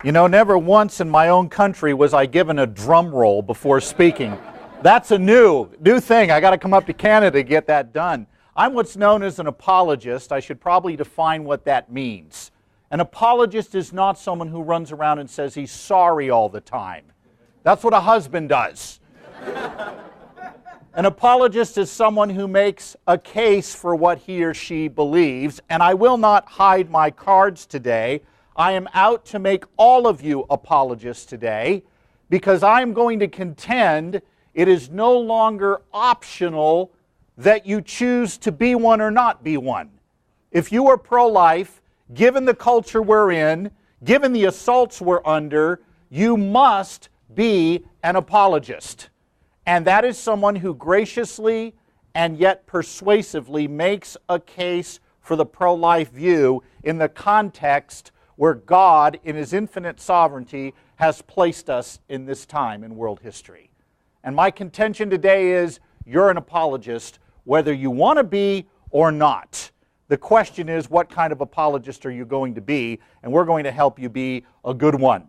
You know, never once in my own country was I given a drum roll before speaking. That's a new thing. I got to come up to Canada to get that done. I'm what's known as an apologist. I should probably define what that means. An apologist is not someone who runs around and says he's sorry all the time. That's what a husband does. An apologist is someone who makes a case for what he or she believes, and I will not hide my cards today. I am out to make all of you apologists today because I'm going to contend it is no longer optional that you choose to be one or not be one. If you are pro-life, given the culture we're in, given the assaults we're under, you must be an apologist. And that is someone who graciously and yet persuasively makes a case for the pro-life view in the context where God, in His infinite sovereignty, has placed us in this time in world history. And my contention today is, you're an apologist, whether you want to be or not. The question is, what kind of apologist are you going to be? And we're going to help you be a good one.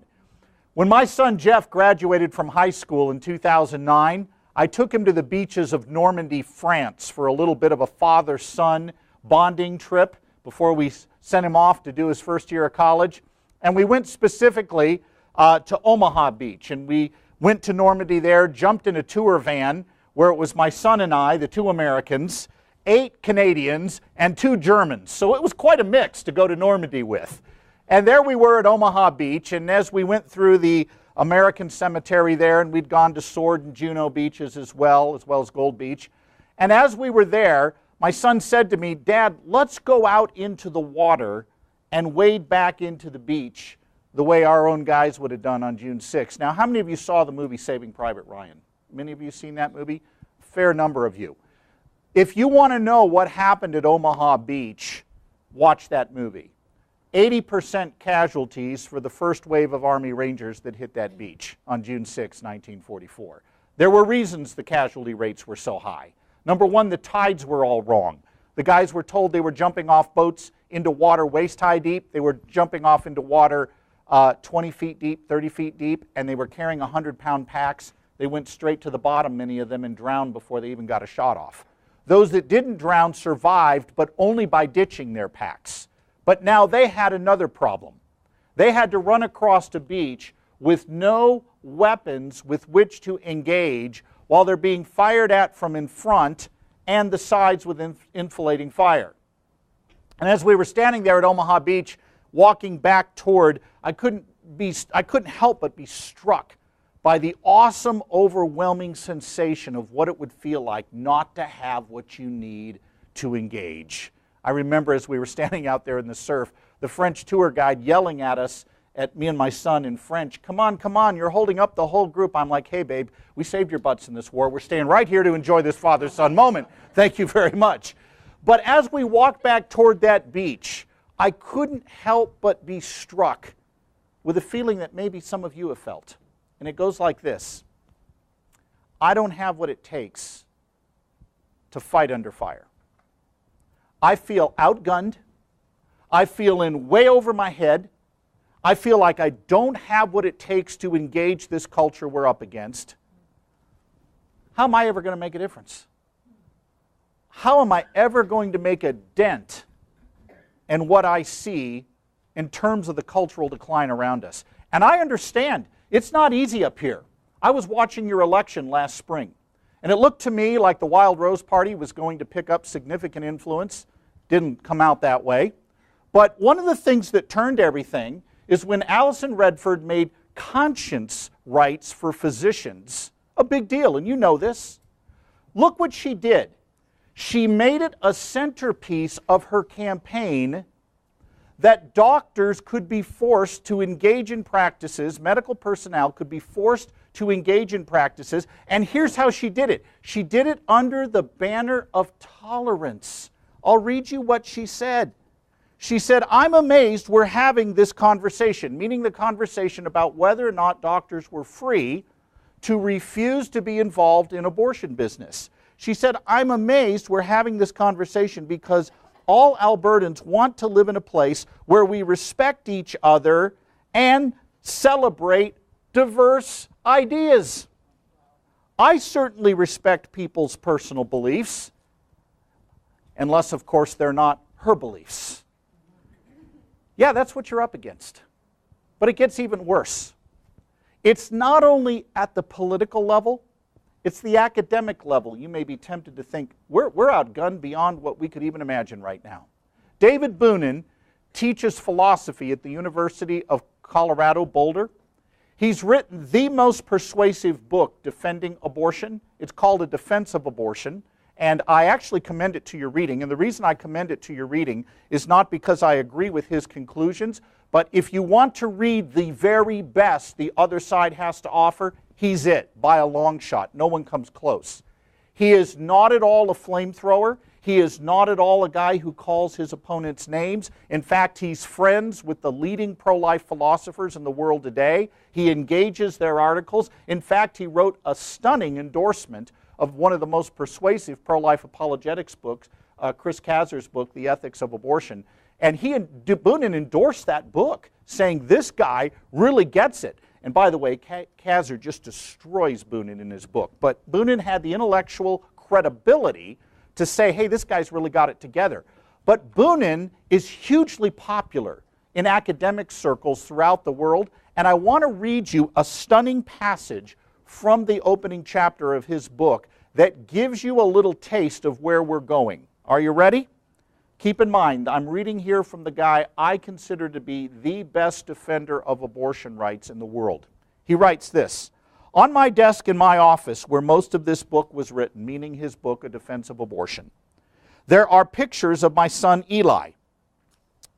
When my son Jeff graduated from high school in 2009, I took him to the beaches of Normandy, France for a little bit of a father-son bonding trip before we sent him off to do his first year of college. And we went specifically to Omaha Beach. And we went to Normandy there, jumped in a tour van where it was my son and I, the two Americans, 8 Canadians, and 2 Germans. So it was quite a mix to go to Normandy with. And there we were at Omaha Beach, and as we went through the American cemetery there, and we'd gone to Sword and Juno beaches as well as Gold Beach. And as we were there, my son said to me, "Dad, let's go out into the water and wade back into the beach the way our own guys would have done on June 6th. Now, how many of you saw the movie Saving Private Ryan? Many of you seen that movie? A fair number of you. If you want to know what happened at Omaha Beach, watch that movie. 80% casualties for the first wave of Army Rangers that hit that beach on June 6, 1944. There were reasons the casualty rates were so high. Number one, the tides were all wrong. The guys were told they were jumping off boats into water waist-high deep. They were jumping off into water 20 feet deep, 30 feet deep, and they were carrying 100-pound packs. They went straight to the bottom, many of them, and drowned before they even got a shot off. Those that didn't drown survived, but only by ditching their packs. But now they had another problem. They had to run across a beach with no weapons with which to engage while they're being fired at from in front and the sides with enfilading fire. And as we were standing there at Omaha Beach, walking back toward, I couldn't help but be struck by the awesome, overwhelming sensation of what it would feel like not to have what you need to engage. I remember as we were standing out there in the surf, the French tour guide yelling at us, at me and my son in French, come on, you're holding up the whole group. I'm like, hey babe, we saved your butts in this war. We're staying right here to enjoy this father-son moment. Thank you very much. But as we walked back toward that beach, I couldn't help but be struck with a feeling that maybe some of you have felt. And it goes like this. I don't have what it takes to fight under fire. I feel outgunned. I feel in way over my head. I feel like I don't have what it takes to engage this culture we're up against. How am I ever going to make a difference? How am I ever going to make a dent in what I see in terms of the cultural decline around us? And I understand it's not easy up here. I was watching your election last spring, and it looked to me like the Wild Rose Party was going to pick up significant influence. Didn't come out that way. But one of the things that turned everything is when Allison Redford made conscience rights for physicians a big deal, and you know this. Look what she did. She made it a centerpiece of her campaign that doctors could be forced to engage in practices, medical personnel could be forced to engage in practices, and here's how she did it. She did it under the banner of tolerance. I'll read you what she said. She said, I'm amazed we're having this conversation, meaning the conversation about whether or not doctors were free to refuse to be involved in abortion business. She said, I'm amazed we're having this conversation because all Albertans want to live in a place where we respect each other and celebrate diverse ideas. I certainly respect people's personal beliefs, unless, of course, they're not her beliefs. Yeah, that's what you're up against. But it gets even worse. It's not only at the political level, it's the academic level. You may be tempted to think, we're outgunned beyond what we could even imagine right now. David Boonin teaches philosophy at the University of Colorado, Boulder. He's written the most persuasive book defending abortion. It's called A Defense of Abortion, and I actually commend it to your reading. And the reason I commend it to your reading is not because I agree with his conclusions, but if you want to read the very best the other side has to offer, he's it, by a long shot. No one comes close. He is not at all a flamethrower. He is not at all a guy who calls his opponents names. In fact, he's friends with the leading pro-life philosophers in the world today. He engages their articles. In fact, he wrote a stunning endorsement of one of the most persuasive pro-life apologetics books, Chris Kazer's book, The Ethics of Abortion. And he and Boonin endorsed that book, saying this guy really gets it. And by the way, Kazer just destroys Boonin in his book. But Boonin had the intellectual credibility to say, hey, this guy's really got it together. But Boonin is hugely popular in academic circles throughout the world. And I want to read you a stunning passage from the opening chapter of his book that gives you a little taste of where we're going. Are you ready? Keep in mind, I'm reading here from the guy I consider to be the best defender of abortion rights in the world. He writes this: on my desk in my office, where most of this book was written, meaning his book, A Defense of Abortion, there are pictures of my son Eli.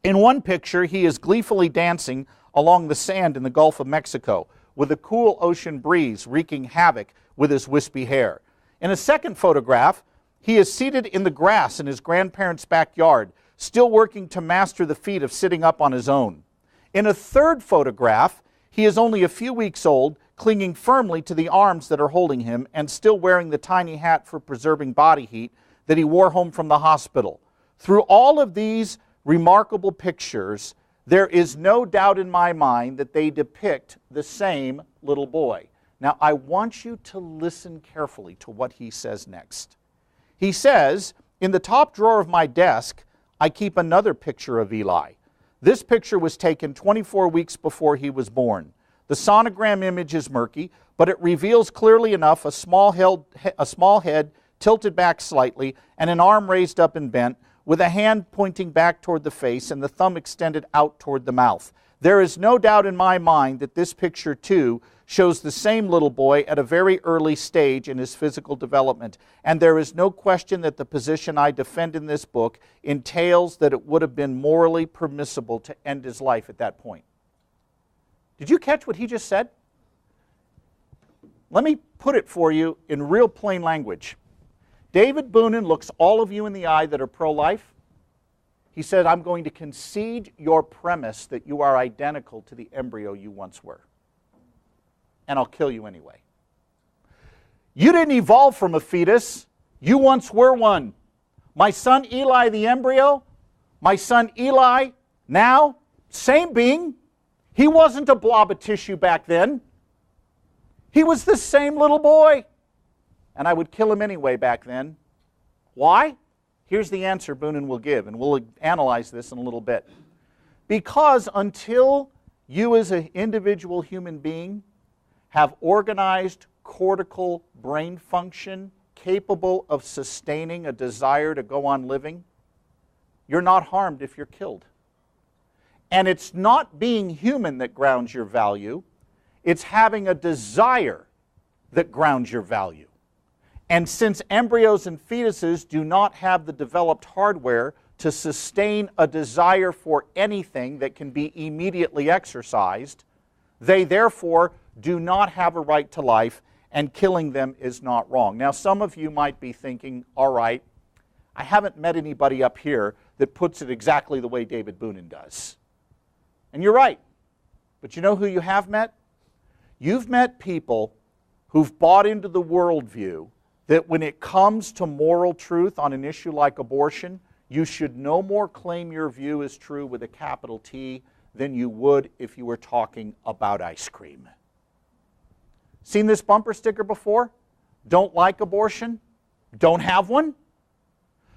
In one picture, he is gleefully dancing along the sand in the Gulf of Mexico, with a cool ocean breeze wreaking havoc with his wispy hair. In a second photograph, he is seated in the grass in his grandparents' backyard, still working to master the feat of sitting up on his own. In a third photograph, he is only a few weeks old, clinging firmly to the arms that are holding him and still wearing the tiny hat for preserving body heat that he wore home from the hospital. Through all of these remarkable pictures, there is no doubt in my mind that they depict the same little boy. Now, I want you to listen carefully to what he says next. He says, in the top drawer of my desk, I keep another picture of Eli. This picture was taken 24 weeks before he was born. The sonogram image is murky, but it reveals clearly enough a small head tilted back slightly and an arm raised up and bent, with a hand pointing back toward the face and the thumb extended out toward the mouth. There is no doubt in my mind that this picture, too, shows the same little boy at a very early stage in his physical development. And there is no question that the position I defend in this book entails that it would have been morally permissible to end his life at that point. Did you catch what he just said? Let me put it for you in real plain language. David Boonin looks all of you in the eye that are pro-life. He said, I'm going to concede your premise that you are identical to the embryo you once were. And I'll kill you anyway. You didn't evolve from a fetus. You once were one. My son Eli, the embryo, my son Eli, now, same being. He wasn't a blob of tissue back then. He was the same little boy. And I would kill him anyway back then. Why? Here's the answer Boonin will give, and we'll analyze this in a little bit. Because until you as an individual human being have organized cortical brain function capable of sustaining a desire to go on living, you're not harmed if you're killed. And it's not being human that grounds your value, it's having a desire that grounds your value. And since embryos and fetuses do not have the developed hardware to sustain a desire for anything that can be immediately exercised, they therefore do not have a right to life, and killing them is not wrong. Now, some of you might be thinking, all right, I haven't met anybody up here that puts it exactly the way David Boonin does. And you're right. But you know who you have met? You've met people who've bought into the worldview that when it comes to moral truth on an issue like abortion, you should no more claim your view is true with a capital T than you would if you were talking about ice cream. Seen this bumper sticker before? Don't like abortion? Don't have one?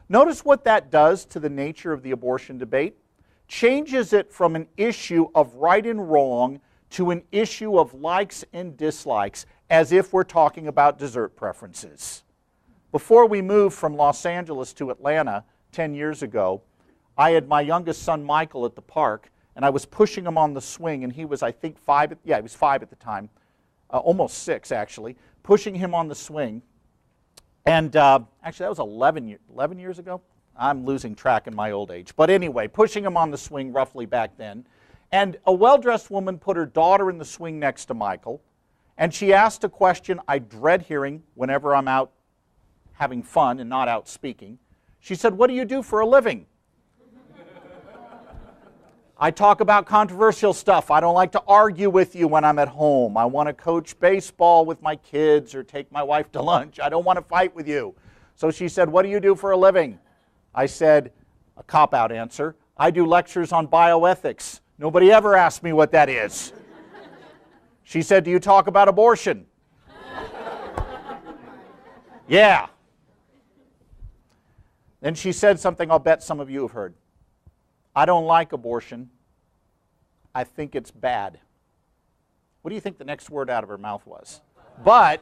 Notice what that does to the nature of the abortion debate. Changes it from an issue of right and wrong to an issue of likes and dislikes, as if we're talking about dessert preferences. Before we moved from Los Angeles to Atlanta 10 years ago, I had my youngest son Michael at the park, and I was pushing him on the swing, and he was, I think, 5. Yeah, he was 5 at the time, almost 6 actually, pushing him on the swing. And actually, that was 11 years ago. I'm losing track in my old age. But anyway, pushing him on the swing roughly back then. And a well-dressed woman put her daughter in the swing next to Michael, and she asked a question I dread hearing whenever I'm out having fun and not out speaking. She said, "What do you do for a living?" "I talk about controversial stuff. I don't like to argue with you when I'm at home. I want to coach baseball with my kids or take my wife to lunch. I don't want to fight with you." So she said, "What do you do for a living?" I said, a cop-out answer, "I do lectures on bioethics. Nobody ever asked me what that is." She said, "Do you talk about abortion?" "Yeah." Then she said something I'll bet some of you have heard. "I don't like abortion. I think it's bad." What do you think the next word out of her mouth was? "But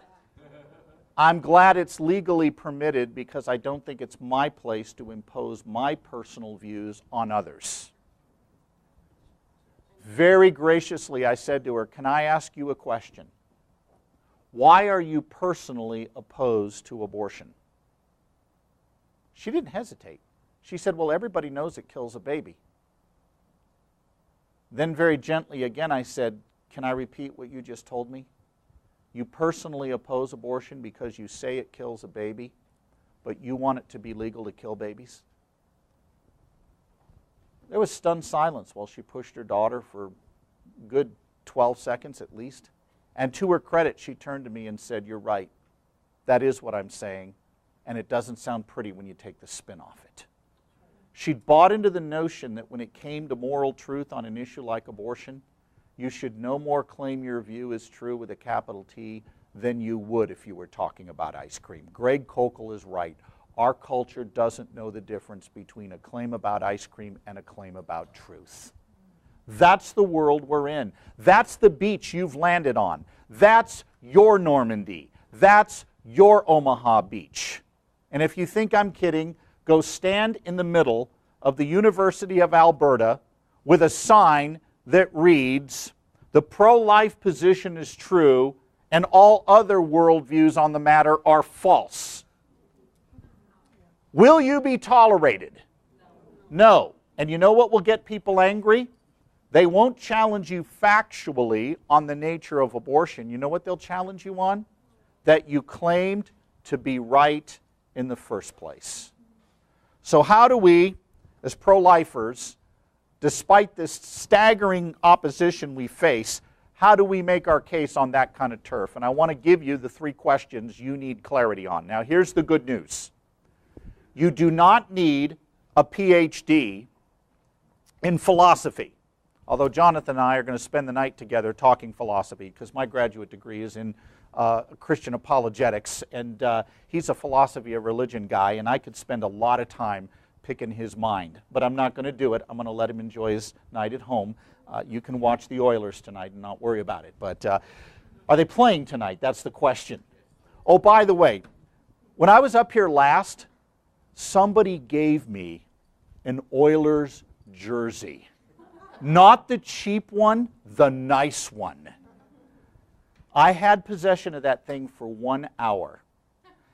I'm glad it's legally permitted because I don't think it's my place to impose my personal views on others." Very graciously, I said to her, "Can I ask you a question? Why are you personally opposed to abortion?" She didn't hesitate. She said, "Well, everybody knows it kills a baby." Then very gently again I said, "Can I repeat what you just told me? You personally oppose abortion because you say it kills a baby, but you want it to be legal to kill babies?" There was stunned silence while she pushed her daughter for a good 12 seconds at least. And to her credit, she turned to me and said, "You're right. That is what I'm saying, and it doesn't sound pretty when you take the spin off it." She'd bought into the notion that when it came to moral truth on an issue like abortion, you should no more claim your view is true with a capital T than you would if you were talking about ice cream. Greg Kokel is right. Our culture doesn't know the difference between a claim about ice cream and a claim about truth. That's the world we're in. That's the beach you've landed on. That's your Normandy. That's your Omaha Beach. And if you think I'm kidding, go stand in the middle of the University of Alberta with a sign that reads, "The pro-life position is true and all other worldviews on the matter are false." Will you be tolerated? No. And you know what will get people angry? They won't challenge you factually on the nature of abortion. You know what they'll challenge you on? That you claimed to be right in the first place. So how do we, as pro-lifers, despite this staggering opposition we face, how do we make our case on that kind of turf? And I want to give you the 3 questions you need clarity on. Now here's the good news. You do not need a PhD in philosophy. Although Jonathan and I are going to spend the night together talking philosophy because my graduate degree is in Christian apologetics, and he's a philosophy of religion guy, and I could spend a lot of time picking his mind. But I'm not going to do it. I'm going to let him enjoy his night at home. You can watch the Oilers tonight and not worry about it. But are they playing tonight? That's the question. Oh, by the way, when I was up here last, somebody gave me an Oilers jersey. Not the cheap one, the nice one. I had possession of that thing for 1 hour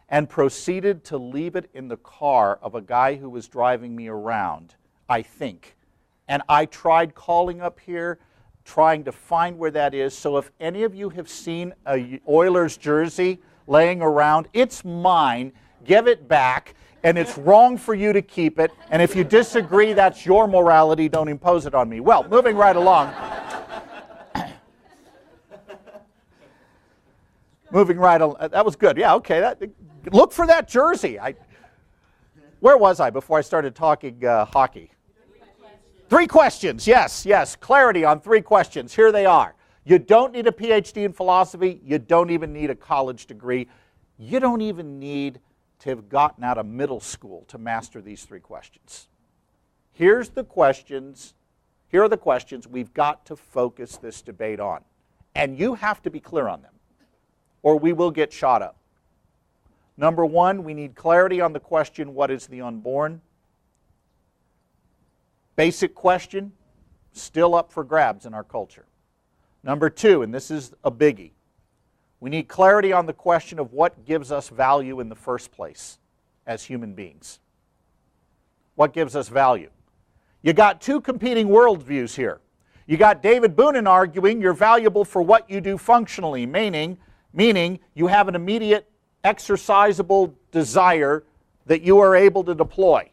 and proceeded to leave it in the car of a guy who was driving me around, I think. And I tried calling up here, trying to find where that is. So if any of you have seen a Oilers jersey laying around, it's mine. Give it back. And it's wrong for you to keep it. And if you disagree, that's your morality. Don't impose it on me. Well, moving right along. Moving right along. That was good. Yeah, okay. Look for that jersey. Where was I before I started talking hockey? 3 questions, yes, clarity on 3 questions. Here they are. You don't need a PhD in philosophy. You don't even need a college degree. You don't even need to have gotten out of middle school to master these 3 questions. Here are the questions we've got to focus this debate on. And you have to be clear on them, or we will get shot up. Number 1, we need clarity on the question, what is the unborn? Basic question, still up for grabs in our culture. Number 2, and this is a biggie, we need clarity on the question of what gives us value in the first place as human beings. What gives us value? You got 2 competing worldviews here. You got David Boonin arguing you're valuable for what you do functionally, meaning you have an immediate exercisable desire that you are able to deploy.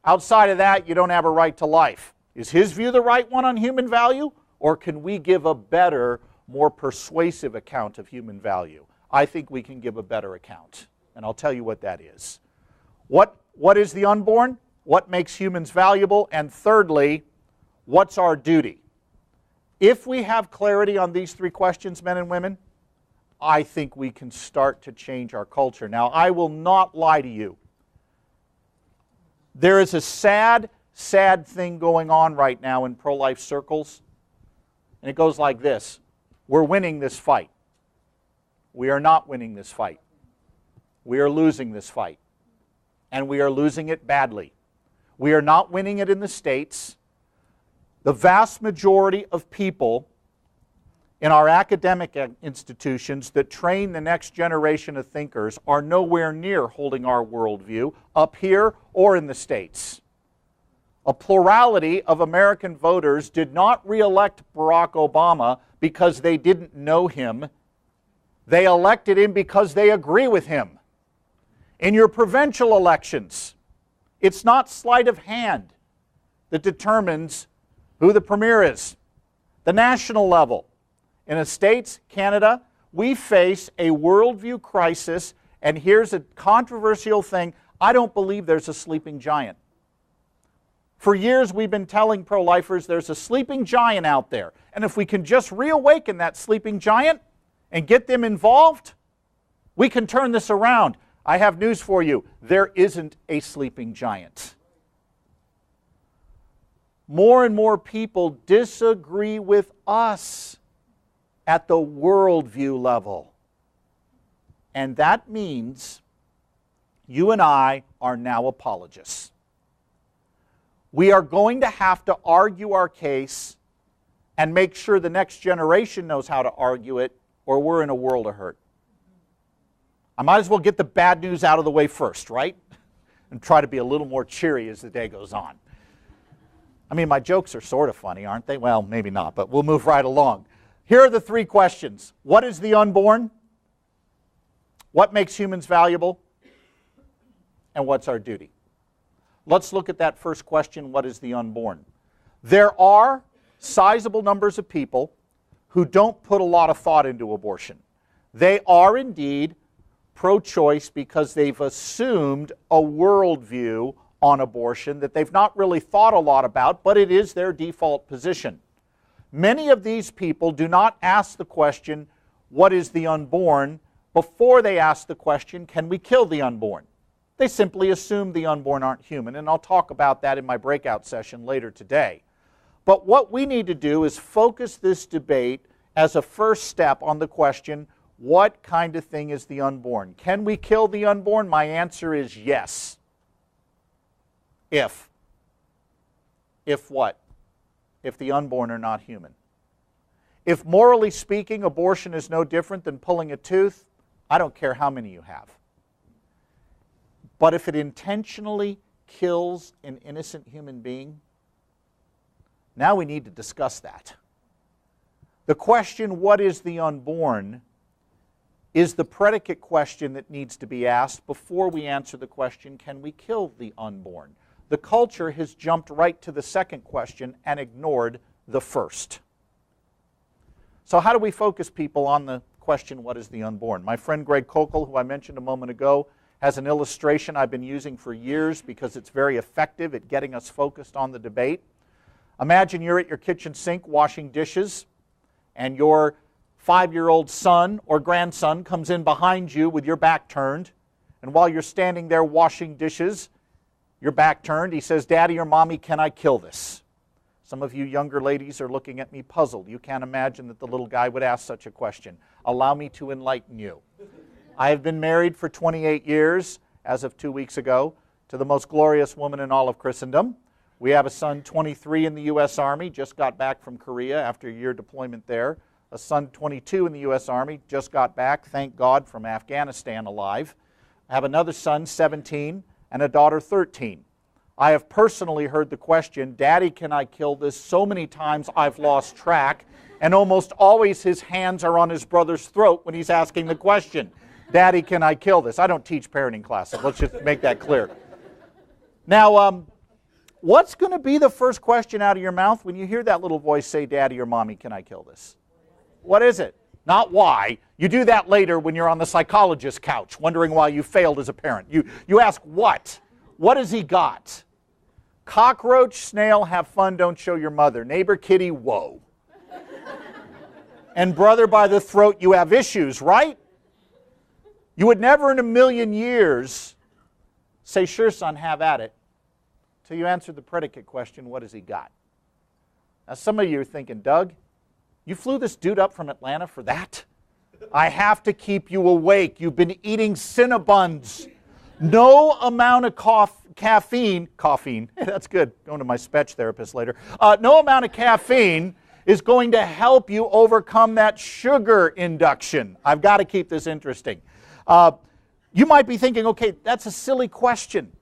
Outside of that, you don't have a right to life. Is his view the right one on human value? Or can we give a better, more persuasive account of human value? I think we can give a better account, and I'll tell you what that is. What is the unborn? What makes humans valuable? And thirdly, what's our duty? If we have clarity on these 3 questions, men and women, I think we can start to change our culture. Now, I will not lie to you. There is a sad, sad thing going on right now in pro-life circles, and it goes like this. We're winning this fight. We are not winning this fight. We are losing this fight, and we are losing it badly. We are not winning it in the States. The vast majority of people in our academic institutions that train the next generation of thinkers are nowhere near holding our worldview up here or in the States. A plurality of American voters did not re-elect Barack Obama because they didn't know him. They elected him because they agree with him. In your provincial elections, it's not sleight of hand that determines who the premier is. The national level. In the States, Canada, we face a worldview crisis, and here's a controversial thing. I don't believe there's a sleeping giant. For years, we've been telling pro-lifers there's a sleeping giant out there, and if we can just reawaken that sleeping giant and get them involved, we can turn this around. I have news for you. There isn't a sleeping giant. More and more people disagree with us at the worldview level. And that means you and I are now apologists. We are going to have to argue our case and make sure the next generation knows how to argue it, or we're in a world of hurt. I might as well get the bad news out of the way first, right? And try to be a little more cheery as the day goes on. I mean, my jokes are sort of funny, aren't they? Well, maybe not, but we'll move right along. Here are the 3 questions. What is the unborn? What makes humans valuable? And what's our duty? Let's look at that first question, what is the unborn? There are sizable numbers of people who don't put a lot of thought into abortion. They are indeed pro-choice because they've assumed a worldview on abortion that they've not really thought a lot about, but it is their default position. Many of these people do not ask the question, what is the unborn, before they ask the question, can we kill the unborn? They simply assume the unborn aren't human, and I'll talk about that in my breakout session later today. But what we need to do is focus this debate as a first step on the question, what kind of thing is the unborn? Can we kill the unborn? My answer is yes. If. If what? If the unborn are not human. If morally speaking, abortion is no different than pulling a tooth, I don't care how many you have. But if it intentionally kills an innocent human being, now we need to discuss that. The question, what is the unborn, is the predicate question that needs to be asked before we answer the question, can we kill the unborn? The culture has jumped right to the second question and ignored the first. So how do we focus people on the question, what is the unborn? My friend Greg Kokel, who I mentioned a moment ago, has an illustration I've been using for years because it's very effective at getting us focused on the debate. Imagine you're at your kitchen sink washing dishes, and your 5-year-old son or grandson comes in behind you with your back turned, and while you're standing there washing dishes, your back turned, he says, "Daddy or Mommy, can I kill this?" Some of you younger ladies are looking at me puzzled. You can't imagine that the little guy would ask such a question. Allow me to enlighten you. I have been married for 28 years, as of 2 weeks ago, to the most glorious woman in all of Christendom. We have a son, 23, in the U.S. Army, just got back from Korea after a year deployment there. A son, 22, in the U.S. Army, just got back, thank God, from Afghanistan alive. I have another son, 17, and a daughter, 13. I have personally heard the question, "Daddy, can I kill this?" so many times I've lost track, and almost always his hands are on his brother's throat when he's asking the question, "Daddy, can I kill this?" I don't teach parenting classes. Let's just make that clear. Now, what's going to be the first question out of your mouth when you hear that little voice say, "Daddy or Mommy, can I kill this?" What is it? Not why. You do that later when you're on the psychologist's couch, wondering why you failed as a parent. You ask what? What has he got? Cockroach, snail, have fun, don't show your mother. Neighbor kitty, whoa. And brother by the throat, you have issues, right? You would never in a million years say, "Sure, son, have at it," till you answered the predicate question, what has he got? Now, some of you are thinking, "Doug, you flew this dude up from Atlanta for that? I have to keep you awake. You've been eating Cinnabons. No amount of caffeine, that's good, going to my speech therapist later. No amount of caffeine is going to help you overcome that sugar induction." I've got to keep this interesting. You might be thinking, okay, that's a silly question.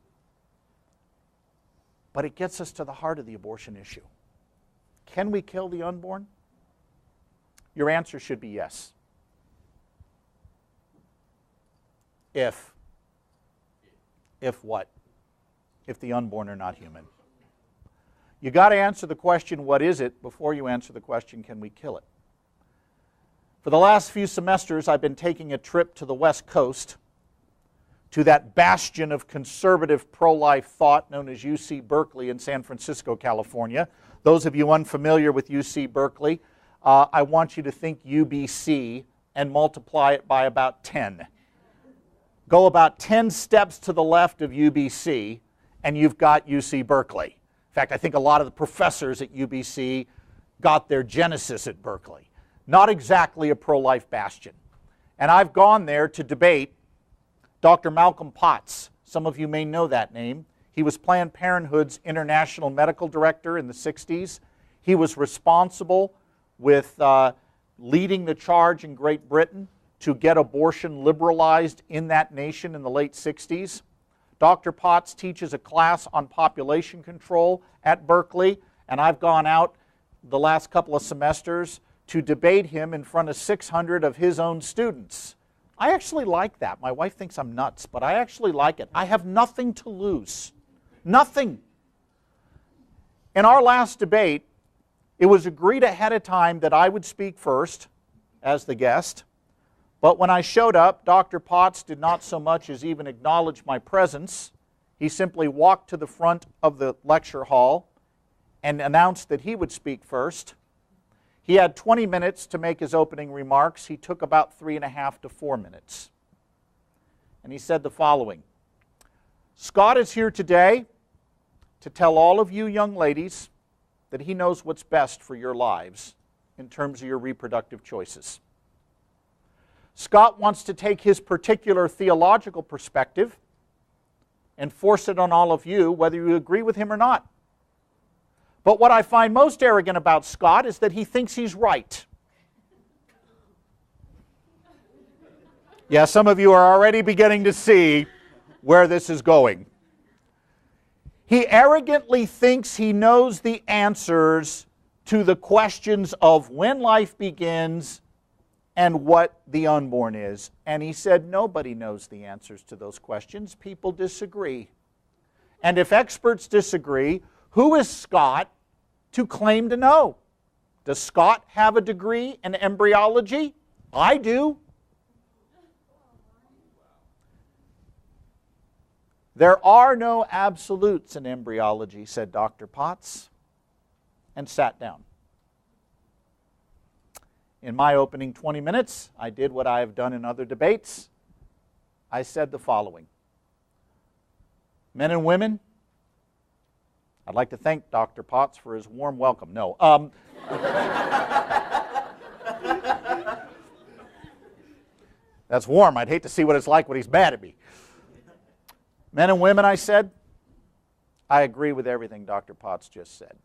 But it gets us to the heart of the abortion issue. Can we kill the unborn? Your answer should be yes. If what? If the unborn are not human. You got to answer the question, what is it, before you answer the question, can we kill it? For the last few semesters, I've been taking a trip to the West Coast, to that bastion of conservative pro-life thought known as UC Berkeley in San Francisco, California. Those of you unfamiliar with UC Berkeley, I want you to think UBC and multiply it by about 10. Go about 10 steps to the left of UBC, and you've got UC Berkeley. In fact, I think a lot of the professors at UBC got their genesis at Berkeley. Not exactly a pro-life bastion. And I've gone there to debate Dr. Malcolm Potts. Some of you may know that name. He was Planned Parenthood's international medical director in the 60s. He was responsible with leading the charge in Great Britain to get abortion liberalized in that nation in the late 60s. Dr. Potts teaches a class on population control at Berkeley, and I've gone out the last couple of semesters to debate him in front of 600 of his own students. I actually like that. My wife thinks I'm nuts, but I actually like it. I have nothing to lose. Nothing. In our last debate, it was agreed ahead of time that I would speak first as the guest. But when I showed up, Dr. Potts did not so much as even acknowledge my presence. He simply walked to the front of the lecture hall and announced that he would speak first. He had 20 minutes to make his opening remarks. He took about 3.5 to 4 minutes. And he said the following: "Scott is here today to tell all of you young ladies that he knows what's best for your lives in terms of your reproductive choices. Scott wants to take his particular theological perspective and force it on all of you, whether you agree with him or not. But what I find most arrogant about Scott is that he thinks he's right." Yeah, some of you are already beginning to see where this is going. He arrogantly thinks he knows the answers to the questions of when life begins and what the unborn is. And he said nobody knows the answers to those questions. People disagree. And if experts disagree, who is Scott to claim to know? Does Scott have a degree in embryology? I do. There are no absolutes in embryology, said Dr. Potts. and sat down. In my opening 20 minutes, I did what I have done in other debates. I said the following. Men and women, I'd like to thank Dr. Potts for his warm welcome. No. That's warm. I'd hate to see what it's like when he's mad at me. Men and women, I said, I agree with everything Dr. Potts just said.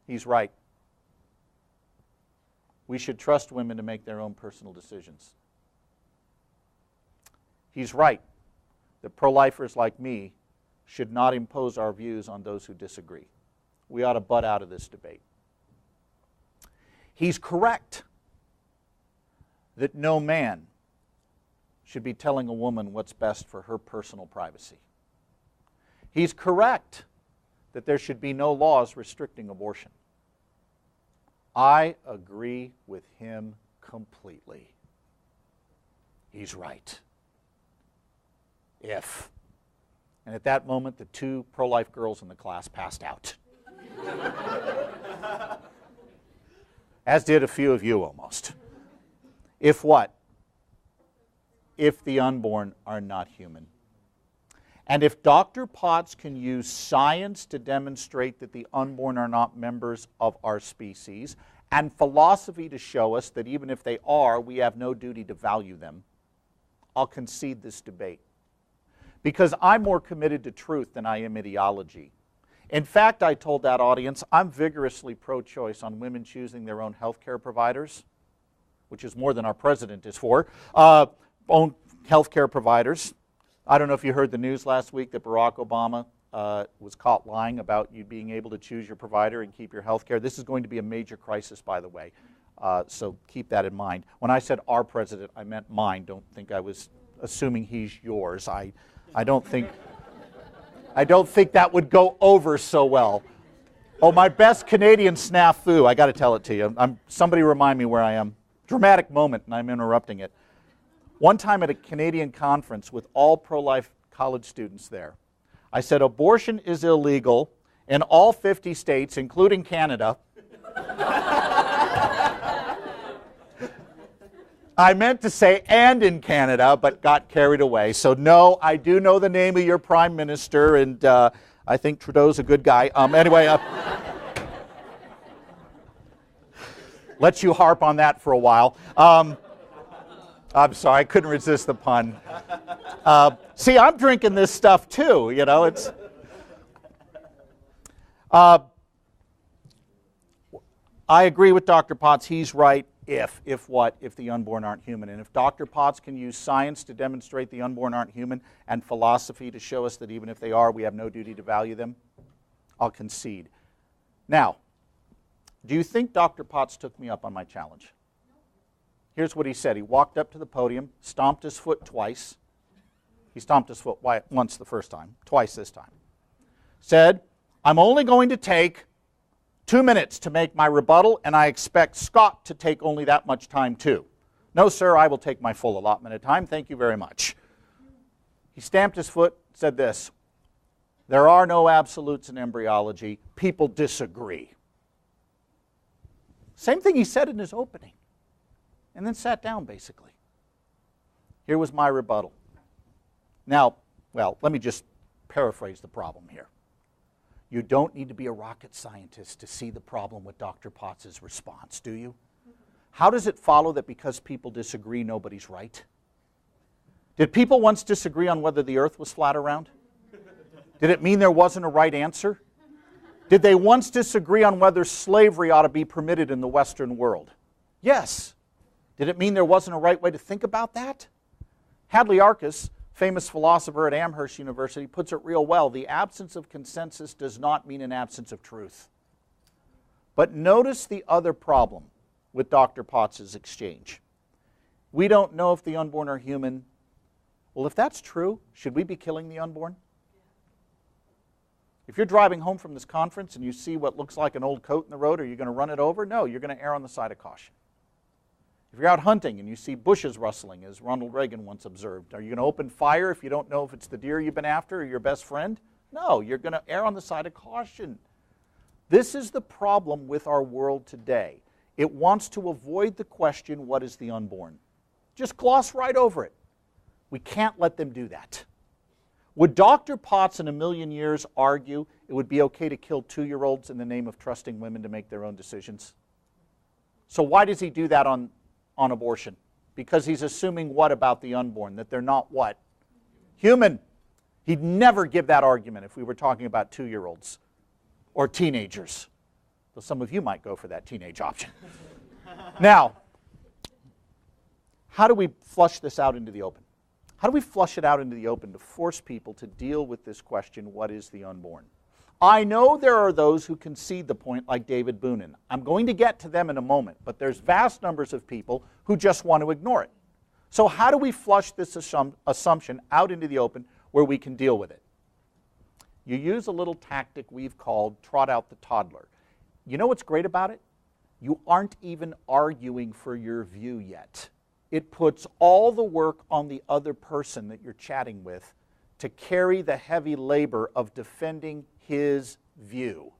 He's right. We should trust women to make their own personal decisions. He's right that pro-lifers like me should not impose our views on those who disagree. We ought to butt out of this debate. He's correct that no man should be telling a woman what's best for her personal privacy. He's correct that there should be no laws restricting abortion. I agree with him completely. He's right. If. And at that moment, the two pro-life girls in the class passed out. As did a few of you almost. If what? If the unborn are not human. And if Dr. Potts can use science to demonstrate that the unborn are not members of our species, and philosophy to show us that even if they are, we have no duty to value them, I'll concede this debate. Because I'm more committed to truth than I am ideology. In fact, I told that audience, I'm vigorously pro-choice on women choosing their own health care providers, which is more than our president is for, own health care providers. I don't know if you heard the news last week that Barack Obama was caught lying about you being able to choose your provider and keep your health care. This is going to be a major crisis, by the way, so keep that in mind. When I said our president, I meant mine. Don't think I was assuming he's yours. I don't think that would go over so well. Oh, my best Canadian snafu. I got to tell it to you. Somebody remind me where I am. Dramatic moment, and I'm interrupting it. One time at a Canadian conference with all pro-life college students there, I said abortion is illegal in all 50 states, including Canada. I meant to say and in Canada, but got carried away. So no, I do know the name of your prime minister, and I think Trudeau's a good guy. Anyway, let you harp on that for a while. I'm sorry, I couldn't resist the pun. See, I'm drinking this stuff too, you know. It's. I agree with Dr. Potts. He's right. If what? If the unborn aren't human. And if Dr. Potts can use science to demonstrate the unborn aren't human and philosophy to show us that even if they are, we have no duty to value them, I'll concede. Now, do you think Dr. Potts took me up on my challenge? Here's what he said. He walked up to the podium, stomped his foot twice. He stomped his foot once the first time, twice this time. Said, I'm only going to take 2 minutes to make my rebuttal, and I expect Scott to take only that much time too. No, sir, I will take my full allotment of time. Thank you very much. He stamped his foot, said this, there are no absolutes in embryology. People disagree. Same thing he said in his opening, and then sat down basically. Here was my rebuttal. Now, well, let me just paraphrase the problem here. You don't need to be a rocket scientist to see the problem with Dr. Potts' response, do you? How does it follow that because people disagree, nobody's right? Did people once disagree on whether the earth was flat or round? Did it mean there wasn't a right answer? Did they once disagree on whether slavery ought to be permitted in the Western world? Yes. Did it mean there wasn't a right way to think about that? Hadley Arkes, famous philosopher at Amherst University, puts it real well. The absence of consensus does not mean an absence of truth. But notice the other problem with Dr. Potts' exchange. We don't know if the unborn are human. Well, if that's true, should we be killing the unborn? If you're driving home from this conference and you see what looks like an old coat in the road, are you going to run it over? No, you're going to err on the side of caution. If you're out hunting and you see bushes rustling, as Ronald Reagan once observed, are you going to open fire if you don't know if it's the deer you've been after or your best friend? No, you're going to err on the side of caution. This is the problem with our world today. It wants to avoid the question, what is the unborn? Just gloss right over it. We can't let them do that. Would Dr. Potts in a million years argue it would be okay to kill 2-year-olds in the name of trusting women to make their own decisions? So why does he do that on abortion? Because he's assuming what about the unborn? That they're not what? Human. He'd never give that argument if we were talking about 2-year-olds or teenagers. Though some of you might go for that teenage option. Now, how do we flush this out into the open? How do we flush it out into the open to force people to deal with this question, what is the unborn? I know there are those who concede the point like David Boonin. I'm going to get to them in a moment, but there's vast numbers of people who just want to ignore it. So how do we flush this assumption out into the open where we can deal with it? You use a little tactic we've called trot out the toddler. You know what's great about it? You aren't even arguing for your view yet. It puts all the work on the other person that you're chatting with to carry the heavy labor of defending his view.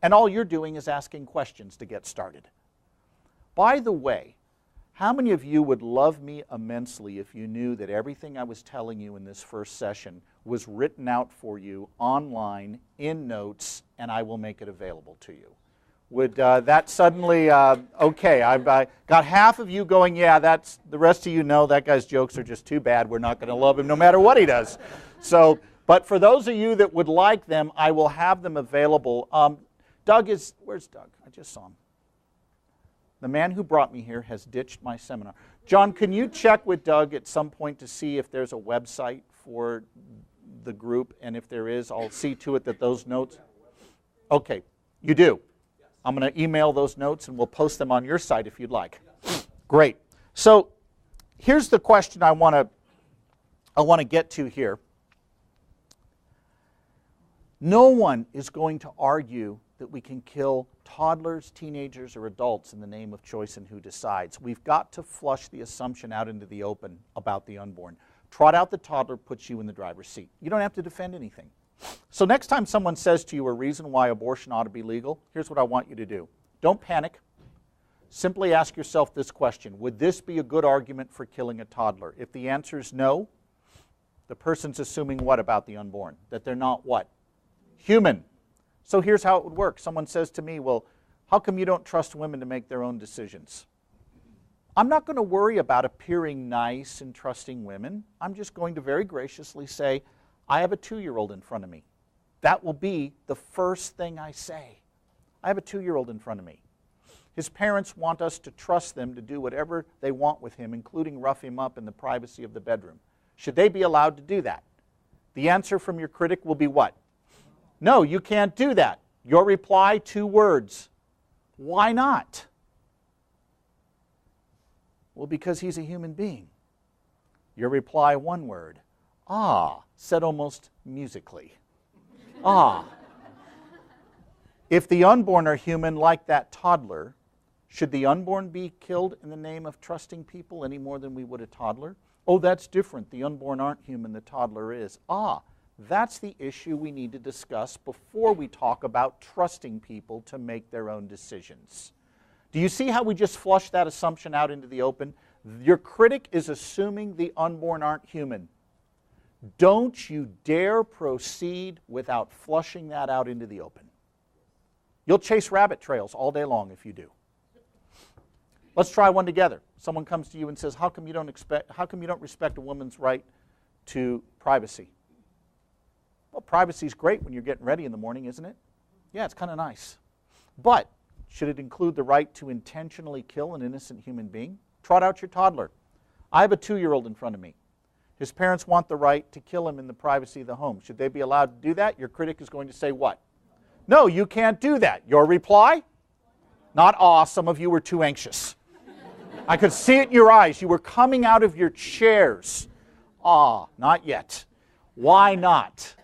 And all you're doing is asking questions to get started. By the way, how many of you would love me immensely if you knew that everything I was telling you in this first session was written out for you online in notes, and I will make it available to you? Would that suddenly, okay, I've got half of you going, yeah, that's, the rest of you know that guy's jokes are just too bad. We're not going to love him no matter what he does. So, but for those of you that would like them, I will have them available. Doug is, where's Doug? I just saw him. The man who brought me here has ditched my seminar. John, can you check with Doug at some point to see if there's a website for the group? And if there is, I'll see to it that those notes. Okay, you do. I'm going to email those notes and we'll post them on your site if you'd like. Great. So here's the question I want to get to here. No one is going to argue that we can kill toddlers, teenagers, or adults in the name of choice and who decides. We've got to flush the assumption out into the open about the unborn. Trot out the toddler puts you in the driver's seat. You don't have to defend anything. So next time someone says to you a reason why abortion ought to be legal, here's what I want you to do. Don't panic. Simply ask yourself this question. Would this be a good argument for killing a toddler? If the answer is no, the person's assuming what about the unborn? That they're not what? Human. So here's how it would work. Someone says to me, well, how come you don't trust women to make their own decisions? I'm not going to worry about appearing nice and trusting women. I'm just going to very graciously say, I have a 2-year-old in front of me. That will be the first thing I say. I have a 2-year-old in front of me. His parents want us to trust them to do whatever they want with him, including rough him up in the privacy of the bedroom. Should they be allowed to do that? The answer from your critic will be what? No, you can't do that. Your reply, 2 words. Why not? Well, because he's a human being. Your reply, 1 word. Ah, said almost musically. Ah. If the unborn are human like that toddler, should the unborn be killed in the name of trusting people any more than we would a toddler? Oh, that's different. The unborn aren't human, the toddler is. Ah, that's the issue we need to discuss before we talk about trusting people to make their own decisions. Do you see how we just flushed that assumption out into the open? Your critic is assuming the unborn aren't human. Don't you dare proceed without flushing that out into the open. You'll chase rabbit trails all day long if you do. Let's try one together. Someone comes to you and says, how come you don't respect a woman's right to privacy? Well, privacy is great when you're getting ready in the morning, isn't it? Yeah, it's kind of nice. But should it include the right to intentionally kill an innocent human being? Trot out your toddler. I have a 2-year-old in front of me. His parents want the right to kill him in the privacy of the home. Should they be allowed to do that? Your critic is going to say what? No, you can't do that. Your reply? Not aw, some of you were too anxious. I could see it in your eyes. You were coming out of your chairs. Ah, not yet. Why not?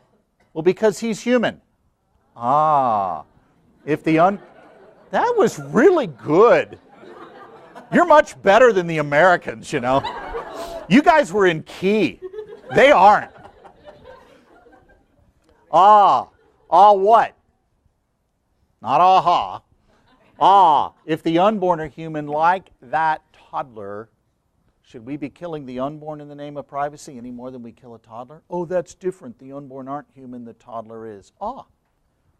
Well, because he's human. Ah, that was really good. You're much better than the Americans, you know. You guys were in key. They aren't. What? Not aha. Ah, if the unborn are human like that toddler, should we be killing the unborn in the name of privacy any more than we kill a toddler? Oh, that's different. The unborn aren't human, the toddler is. Ah,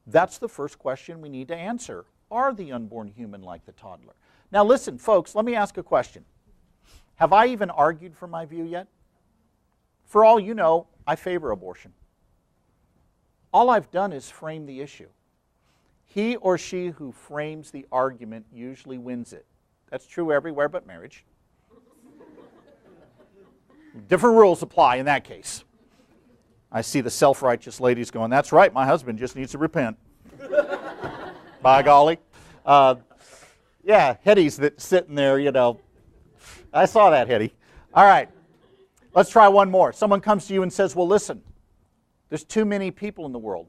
that's the first question we need to answer. Are the unborn human like the toddler? Now listen, folks, let me ask a question. Have I even argued for my view yet? For all you know, I favor abortion. All I've done is frame the issue. He or she who frames the argument usually wins it. That's true everywhere but marriage. Different rules apply in that case. I see the self-righteous ladies going, that's right, my husband just needs to repent. By golly. Yeah, Hetty's that sitting there, you know. I saw that, Hetty. All right, let's try one more. Someone comes to you and says, well, listen, there's too many people in the world.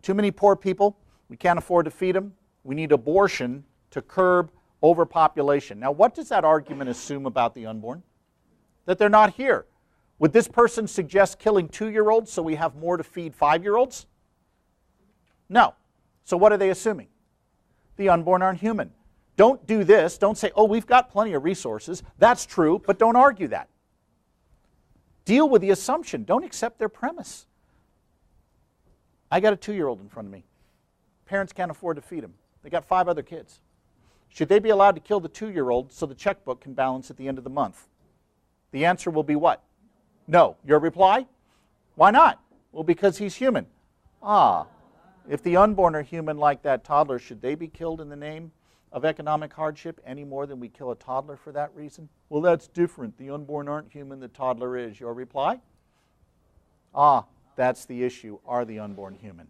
Too many poor people. We can't afford to feed them. We need abortion to curb overpopulation. Now, what does that argument assume about the unborn? That they're not here. Would this person suggest killing 2-year-olds so we have more to feed 5-year-olds? No. So what are they assuming? The unborn aren't human. Don't do this. Don't say, oh, we've got plenty of resources. That's true, but don't argue that. Deal with the assumption. Don't accept their premise. I got a 2-year-old in front of me. Parents can't afford to feed him. They got 5 other kids. Should they be allowed to kill the 2-year-old so the checkbook can balance at the end of the month? The answer will be what? No. Your reply? Why not? Well, because he's human. Ah, if the unborn are human like that toddler, should they be killed in the name of economic hardship any more than we kill a toddler for that reason? Well, that's different. The unborn aren't human, the toddler is. Your reply? Ah, that's the issue. Are the unborn human?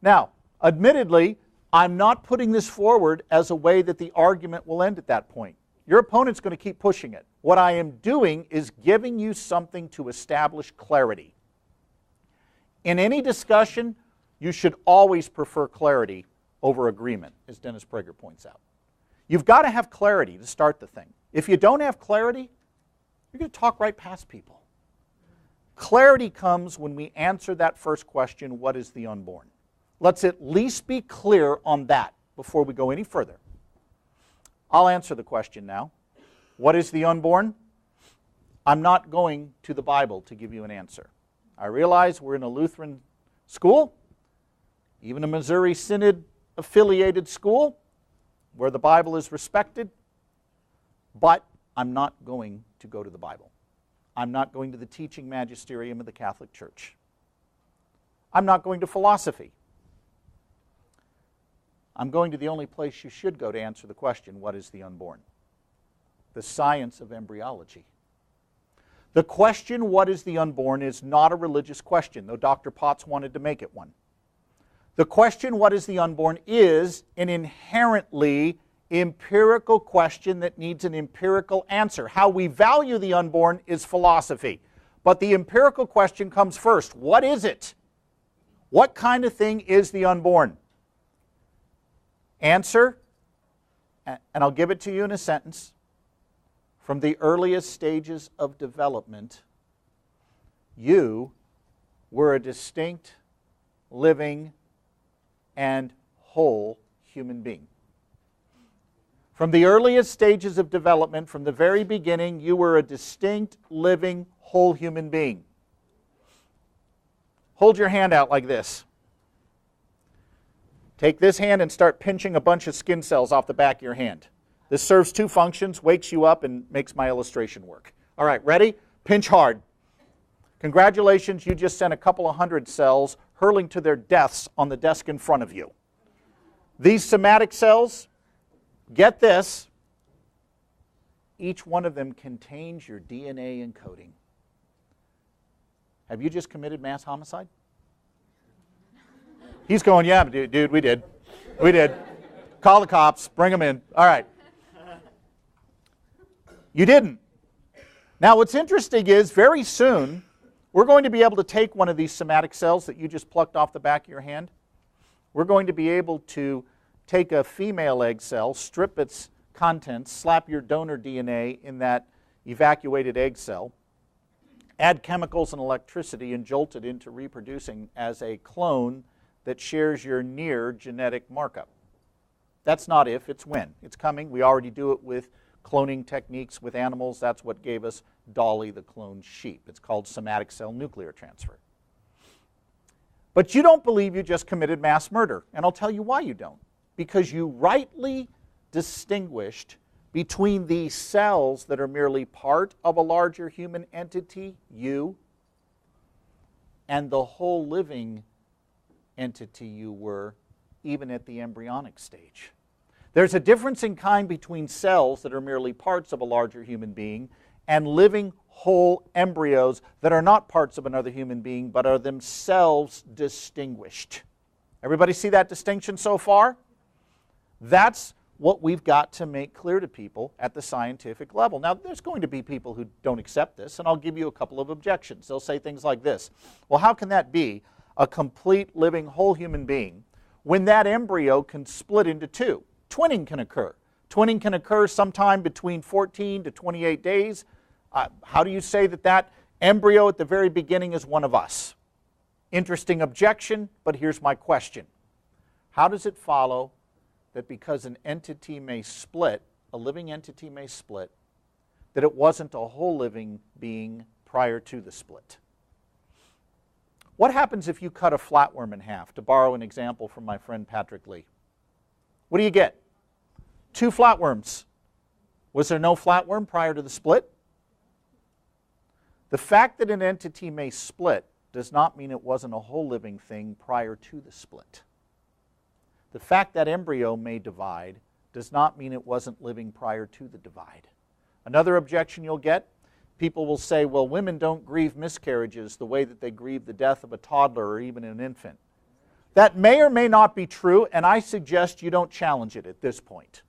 Now, admittedly, I'm not putting this forward as a way that the argument will end at that point. Your opponent's going to keep pushing it. What I am doing is giving you something to establish clarity. In any discussion, you should always prefer clarity over agreement, as Dennis Prager points out. You've got to have clarity to start the thing. If you don't have clarity, you're going to talk right past people. Clarity comes when we answer that first question, what is the unborn? Let's at least be clear on that before we go any further. I'll answer the question now. What is the unborn? I'm not going to the Bible to give you an answer. I realize we're in a Lutheran school, even a Missouri Synod-affiliated school, where the Bible is respected, but I'm not going to go to the Bible. I'm not going to the teaching magisterium of the Catholic Church. I'm not going to philosophy. I'm going to the only place you should go to answer the question, what is the unborn? The science of embryology. The question, what is the unborn, is not a religious question, though Dr. Potts wanted to make it one. The question, what is the unborn, is an inherently empirical question that needs an empirical answer. How we value the unborn is philosophy. But the empirical question comes first. What is it? What kind of thing is the unborn? Answer, and I'll give it to you in a sentence. From the earliest stages of development, you were a distinct, living, and whole human being. From the earliest stages of development, from the very beginning, you were a distinct, living, whole human being. Hold your hand out like this. Take this hand and start pinching a bunch of skin cells off the back of your hand. This serves 2 functions, wakes you up and makes my illustration work. All right, ready? Pinch hard. Congratulations, you just sent a couple of 100 cells hurling to their deaths on the desk in front of you. These somatic cells, get this, each one of them contains your DNA encoding. Have you just committed mass homicide? He's going, yeah, dude, we did. We did. Call the cops, bring them in. All right. You didn't. Now, what's interesting is very soon, we're going to be able to take one of these somatic cells that you just plucked off the back of your hand. We're going to be able to take a female egg cell, strip its contents, slap your donor DNA in that evacuated egg cell, add chemicals and electricity, and jolt it into reproducing as a clone that shares your near genetic markup. That's not if, it's when. It's coming. We already do it with cloning techniques with animals. That's what gave us Dolly the cloned sheep. It's called somatic cell nuclear transfer. But you don't believe you just committed mass murder, and I'll tell you why you don't. Because you rightly distinguished between these cells that are merely part of a larger human entity, you, and the whole living entity you were, even at the embryonic stage. There's a difference in kind between cells that are merely parts of a larger human being and living whole embryos that are not parts of another human being but are themselves distinguished. Everybody see that distinction so far? That's what we've got to make clear to people at the scientific level. Now, there's going to be people who don't accept this, and I'll give you a couple of objections. They'll say things like this. Well, how can that be a complete, living, whole human being when that embryo can split into two? Twinning can occur. Twinning can occur sometime between 14 to 28 days. How do you say that that embryo at the very beginning is one of us? Interesting objection, but here's my question. How does it follow that because an entity may split, a living entity may split, that it wasn't a whole living being prior to the split? What happens if you cut a flatworm in half, to borrow an example from my friend Patrick Lee? What do you get? Two flatworms. Was there no flatworm prior to the split? The fact that an entity may split does not mean it wasn't a whole living thing prior to the split. The fact that embryo may divide does not mean it wasn't living prior to the divide. Another objection you'll get, people will say, well, women don't grieve miscarriages the way that they grieve the death of a toddler or even an infant. That may or may not be true, and I suggest you don't challenge it at this point.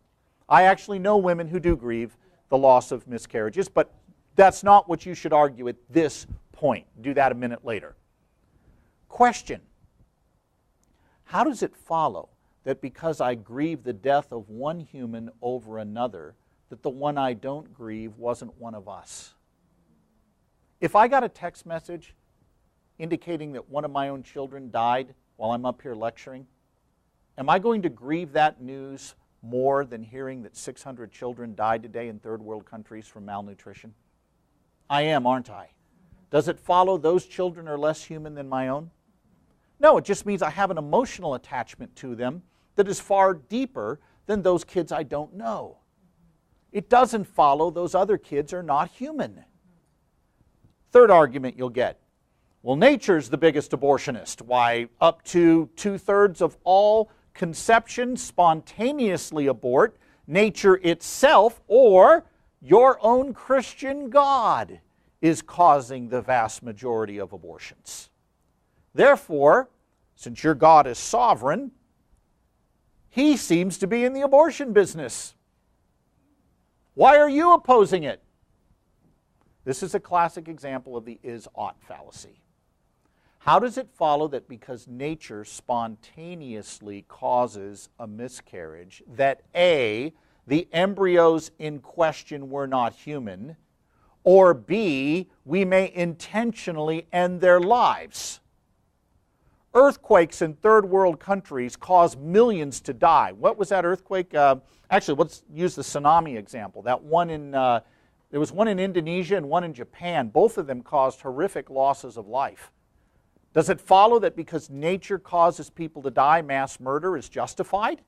I actually know women who do grieve the loss of miscarriages, but that's not what you should argue at this point. Do that a minute later. Question. How does it follow that because I grieve the death of one human over another, that the one I don't grieve wasn't one of us? If I got a text message indicating that one of my own children died while I'm up here lecturing, am I going to grieve that news more than hearing that 600 children died today in third world countries from malnutrition? I am, aren't I? Does it follow those children are less human than my own? No, it just means I have an emotional attachment to them that is far deeper than those kids I don't know. It doesn't follow those other kids are not human. Third argument you'll get. Well, nature's the biggest abortionist. Why, up to 2/3 of all conceptions spontaneously abort. Nature itself, or your own Christian God, is causing the vast majority of abortions. Therefore, since your God is sovereign, He seems to be in the abortion business. Why are you opposing it? This is a classic example of the is-ought fallacy. How does it follow that because nature spontaneously causes a miscarriage, that A, the embryos in question were not human, or B, we may intentionally end their lives? Earthquakes in third world countries cause millions to die. What was that earthquake? Actually, let's use the tsunami example. That one in, there was one in Indonesia and one in Japan. Both of them caused horrific losses of life. Does it follow that because nature causes people to die, mass murder is justified?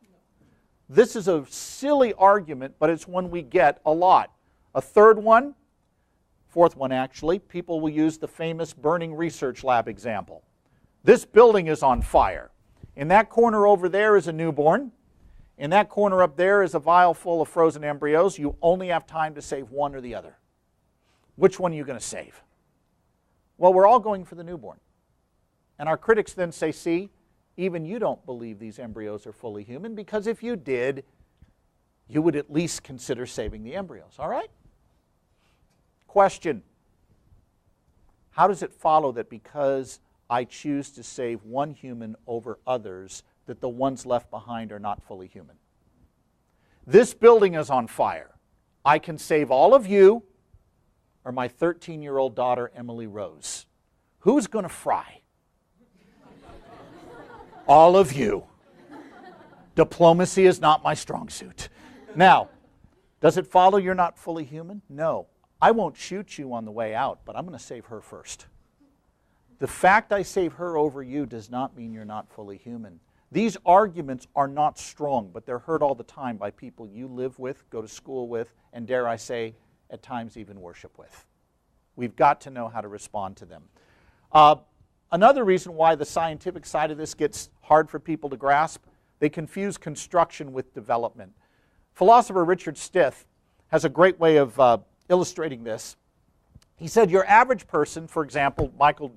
This is a silly argument, but it's one we get a lot. A third one, fourth one actually, people will use the famous burning research lab example. This building is on fire. In that corner over there is a newborn. In that corner up there is a vial full of frozen embryos. You only have time to save one or the other. Which one are you going to save? Well, we're all going for the newborn. And our critics then say, see, even you don't believe these embryos are fully human, because if you did, you would at least consider saving the embryos. All right? Question. How does it follow that because I choose to save one human over others, that the ones left behind are not fully human? This building is on fire. I can save all of you or my 13-year-old daughter, Emily Rose. Who's going to fry? All of you. Diplomacy is not my strong suit. Now, does it follow you're not fully human? No. I won't shoot you on the way out, but I'm going to save her first. The fact I save her over you does not mean you're not fully human. These arguments are not strong, but they're heard all the time by people you live with, go to school with, and dare I say, at times even worship with. We've got to know how to respond to them. Another reason why the scientific side of this gets hard for people to grasp, they confuse construction with development. Philosopher Richard Stith has a great way of illustrating this. He said your average person, for example, Michael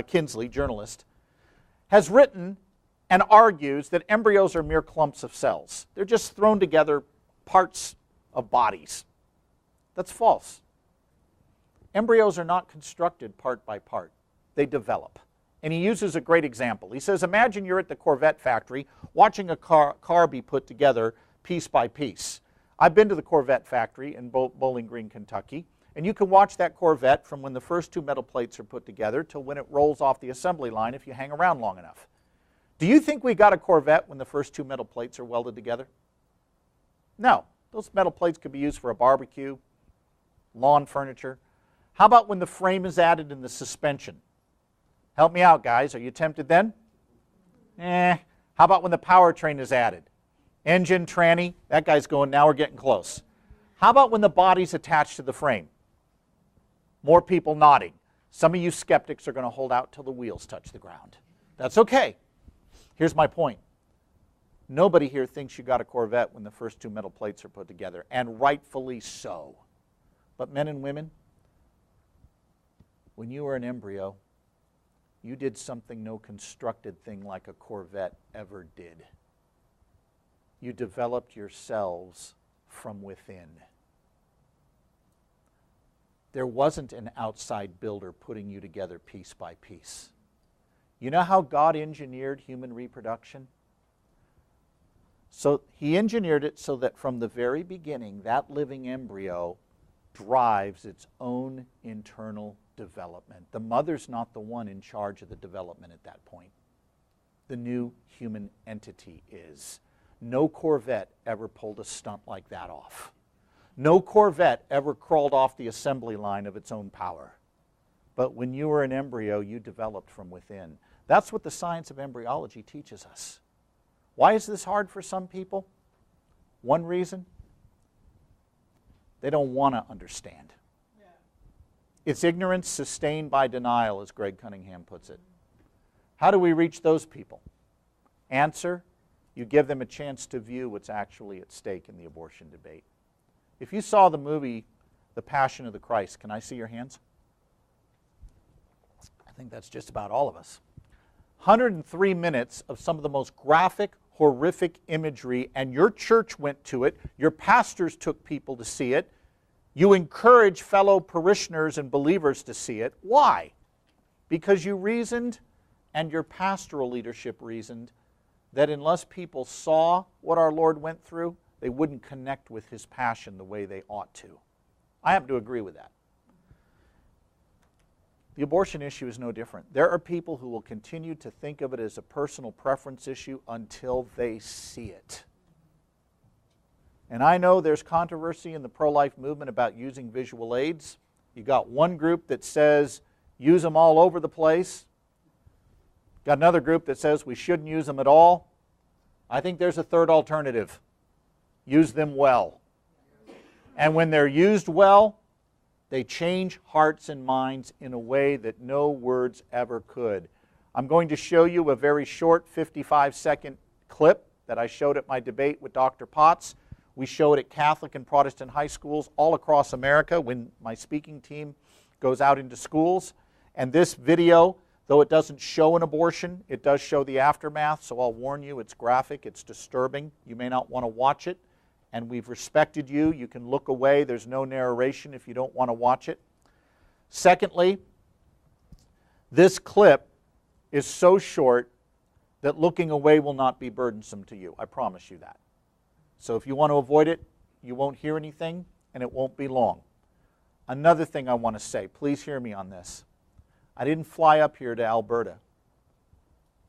Kinsley, journalist, has written and argues that embryos are mere clumps of cells. They're just thrown together parts of bodies. That's false. Embryos are not constructed part by part. They develop. And he uses a great example. He says, imagine you're at the Corvette factory watching a car be put together piece by piece. I've been to the Corvette factory in Bowling Green, Kentucky, and you can watch that Corvette from when the first two metal plates are put together till when it rolls off the assembly line if you hang around long enough. Do you think we got a Corvette when the first two metal plates are welded together? No. Those metal plates could be used for a barbecue, lawn furniture. How about when the frame is added in the suspension? Help me out, guys. Are you tempted then? How about when the powertrain is added? Engine, tranny, that guy's going, now we're getting close. How about when the body's attached to the frame? More people nodding. Some of you skeptics are going to hold out till the wheels touch the ground. That's okay. Here's my point. Nobody here thinks you got a Corvette when the first two metal plates are put together, and rightfully so. But men and women, when you were an embryo, you did something no constructed thing like a Corvette ever did. You developed yourselves from within. There wasn't an outside builder putting you together piece by piece. You know how God engineered human reproduction? So he engineered it so that from the very beginning, that living embryo drives its own internal development. The mother's not the one in charge of the development at that point. The new human entity is. No Corvette ever pulled a stunt like that off. No Corvette ever crawled off the assembly line of its own power. But when you were an embryo, you developed from within. That's what the science of embryology teaches us. Why is this hard for some people? One reason, they don't want to understand. Yeah. It's ignorance sustained by denial, as Greg Cunningham puts it. How do we reach those people? Answer, you give them a chance to view what's actually at stake in the abortion debate. If you saw the movie The Passion of the Christ, can I see your hands? I think that's just about all of us. 103 minutes of some of the most graphic, horrific imagery, and your church went to it, your pastors took people to see it, you encourage fellow parishioners and believers to see it. Why? Because you reasoned, and your pastoral leadership reasoned, that unless people saw what our Lord went through, they wouldn't connect with his passion the way they ought to. I happen to agree with that. The abortion issue is no different. There are people who will continue to think of it as a personal preference issue until they see it. And I know there's controversy in the pro-life movement about using visual aids. You got one group that says use them all over the place. Got another group that says we shouldn't use them at all. I think there's a third alternative. Use them well. And when they're used well, they change hearts and minds in a way that no words ever could. I'm going to show you a very short 55-second clip that I showed at my debate with Dr. Potts. We show it at Catholic and Protestant high schools all across America when my speaking team goes out into schools. And this video, though it doesn't show an abortion, it does show the aftermath, so I'll warn you, it's graphic, it's disturbing. You may not want to watch it. And we've respected you. You can look away. There's no narration if you don't want to watch it. Secondly, this clip is so short that looking away will not be burdensome to you. I promise you that. So if you want to avoid it, you won't hear anything, and it won't be long. Another thing I want to say, please hear me on this. I didn't fly up here to Alberta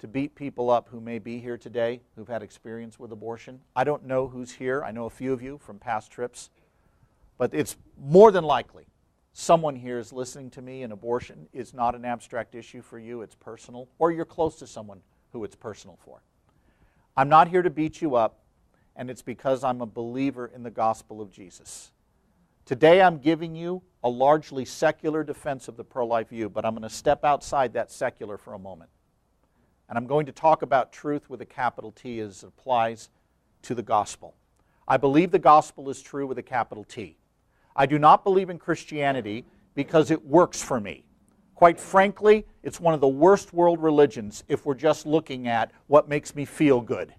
to beat people up who may be here today who've had experience with abortion. I don't know who's here. I know a few of you from past trips. But it's more than likely someone here is listening to me, and abortion is not an abstract issue for you. It's personal. Or you're close to someone who it's personal for. I'm not here to beat you up, and it's because I'm a believer in the gospel of Jesus. Today I'm giving you a largely secular defense of the pro-life view, but I'm going to step outside that secular for a moment. And I'm going to talk about truth with a capital T as it applies to the gospel. I believe the gospel is true with a capital T. I do not believe in Christianity because it works for me. Quite frankly, it's one of the worst world religions if we're just looking at what makes me feel good.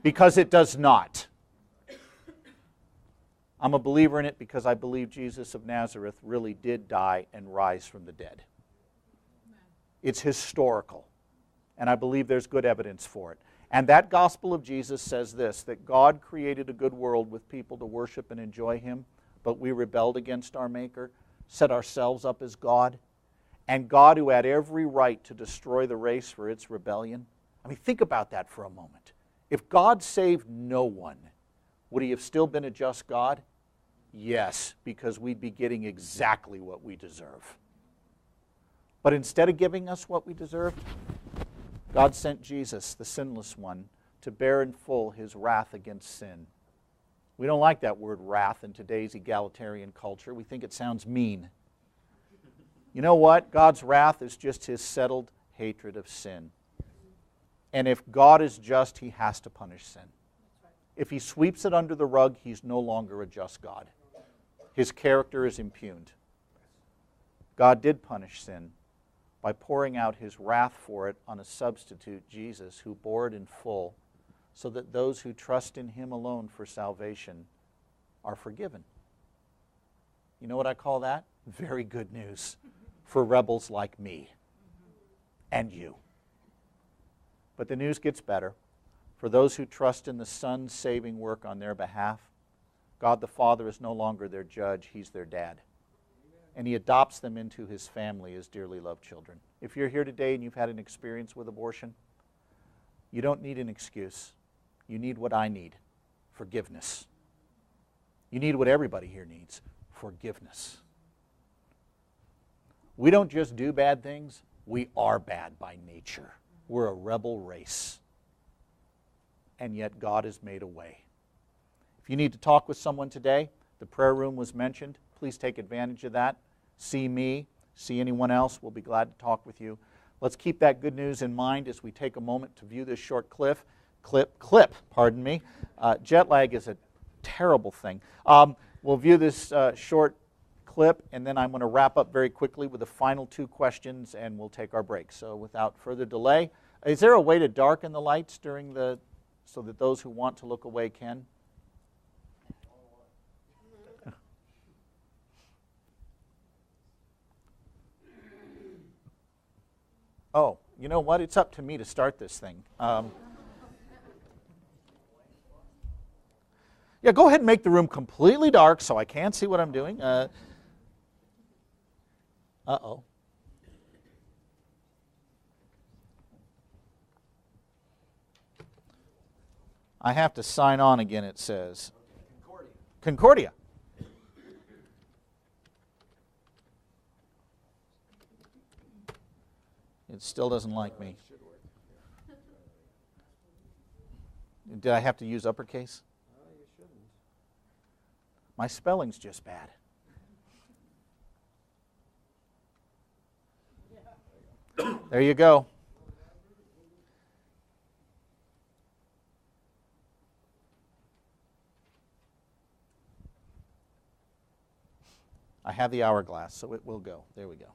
Because it does not. I'm a believer in it because I believe Jesus of Nazareth really did die and rise from the dead. It's historical. And I believe there's good evidence for it. And that gospel of Jesus says this, that God created a good world with people to worship and enjoy Him, but we rebelled against our Maker, set ourselves up as God, and God, who had every right to destroy the race for its rebellion. I mean, think about that for a moment. If God saved no one, would He have still been a just God? Yes, because we'd be getting exactly what we deserve. But instead of giving us what we deserved, God sent Jesus, the sinless one, to bear in full His wrath against sin. We don't like that word wrath in today's egalitarian culture. We think it sounds mean. You know what? God's wrath is just His settled hatred of sin. And if God is just, He has to punish sin. If He sweeps it under the rug, He's no longer a just God. His character is impugned. God did punish sin by pouring out His wrath for it on a substitute, Jesus, who bore it in full, so that those who trust in Him alone for salvation are forgiven. You know what I call that? Very good news for rebels like me and you. But the news gets better. For those who trust in the Son's saving work on their behalf, God the Father is no longer their judge, He's their dad. And He adopts them into His family as dearly loved children. If you're here today and you've had an experience with abortion, you don't need an excuse. You need what I need, forgiveness. You need what everybody here needs, forgiveness. We don't just do bad things, we are bad by nature. We're a rebel race. And yet God has made a way. If you need to talk with someone today, the prayer room was mentioned. Please take advantage of that. See me, see anyone else. We'll be glad to talk with you. Let's keep that good news in mind as we take a moment to view this short clip. Jet lag is a terrible thing. We'll view this short clip, and then I'm going to wrap up very quickly with the final two questions, and we'll take our break. So without further delay, is there a way to darken the lights during the, so that those who want to look away can? Oh, you know what? It's up to me to start this thing. Yeah, go ahead and make the room completely dark so I can't see what I'm doing. Uh-oh. I have to sign on again, it says. Concordia. It still doesn't like me. Did I have to use uppercase? You shouldn't. My spelling's just bad. There you go. I have the hourglass, so it will go. There we go.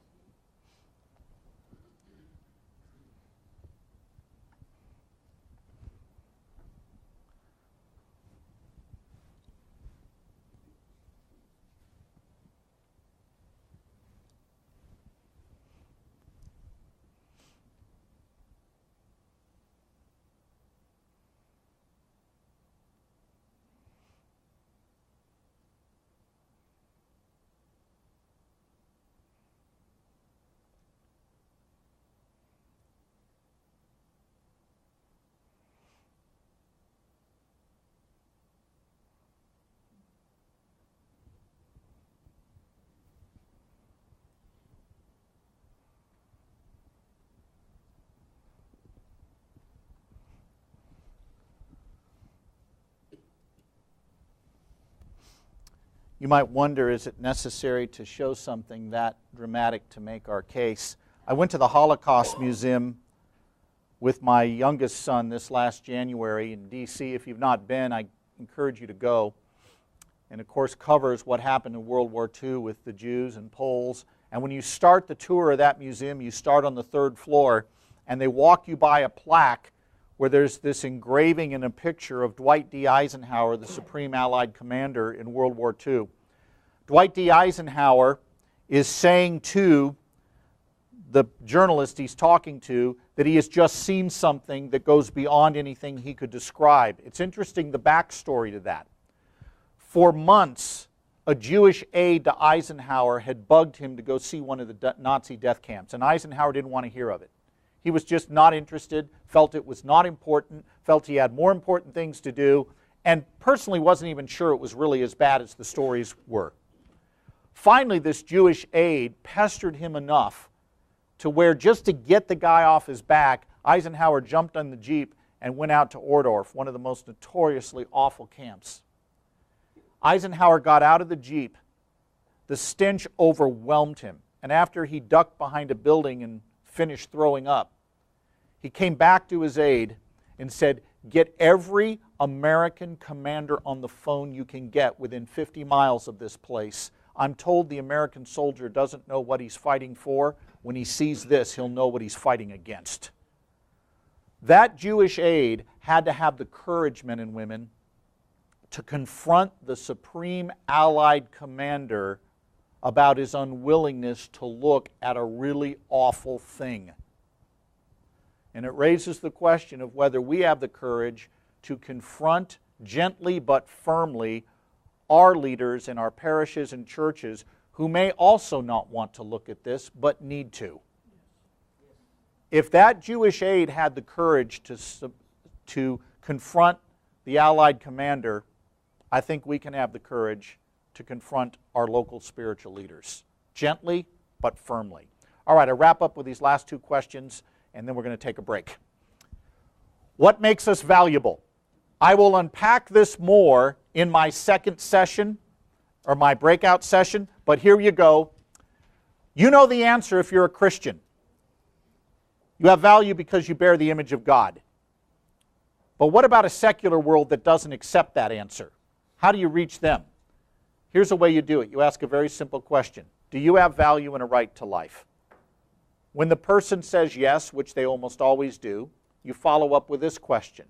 You might wonder, is it necessary to show something that dramatic to make our case? I went to the Holocaust Museum with my youngest son this last January in D.C. If you've not been, I encourage you to go. And of course covers what happened in World War II with the Jews and Poles. And when you start the tour of that museum, you start on the 3rd floor, and they walk you by a plaque where there's this engraving and a picture of Dwight D. Eisenhower, the Supreme Allied Commander in World War II. Dwight D. Eisenhower is saying to the journalist he's talking to that he has just seen something that goes beyond anything he could describe. It's interesting, the backstory to that. For months, a Jewish aide to Eisenhower had bugged him to go see one of the Nazi death camps, and Eisenhower didn't want to hear of it. He was just not interested, felt it was not important, felt he had more important things to do, and personally wasn't even sure it was really as bad as the stories were. Finally, this Jewish aide pestered him enough to where, just to get the guy off his back, Eisenhower jumped on the Jeep and went out to Ohrdruf, one of the most notoriously awful camps. Eisenhower got out of the Jeep. The stench overwhelmed him, and after he ducked behind a building and finished throwing up, he came back to his aide and said, "Get every American commander on the phone you can get within 50 miles of this place. I'm told the American soldier doesn't know what he's fighting for. When he sees this, he'll know what he's fighting against." That Jewish aide had to have the courage, men and women, to confront the Supreme Allied Commander about his unwillingness to look at a really awful thing. And it raises the question of whether we have the courage to confront gently but firmly our leaders in our parishes and churches who may also not want to look at this but need to. If that Jewish aide had the courage to confront the Allied commander, I think we can have the courage to confront our local spiritual leaders, gently but firmly. All right, I wrap up with these last 2 questions, and then we're going to take a break. What makes us valuable? I will unpack this more in my second session, or my breakout session, but here you go. You know the answer if you're a Christian. You have value because you bear the image of God. But what about a secular world that doesn't accept that answer? How do you reach them? Here's a way you do it. You ask a very simple question. Do you have value and a right to life? When the person says yes, which they almost always do, you follow up with this question.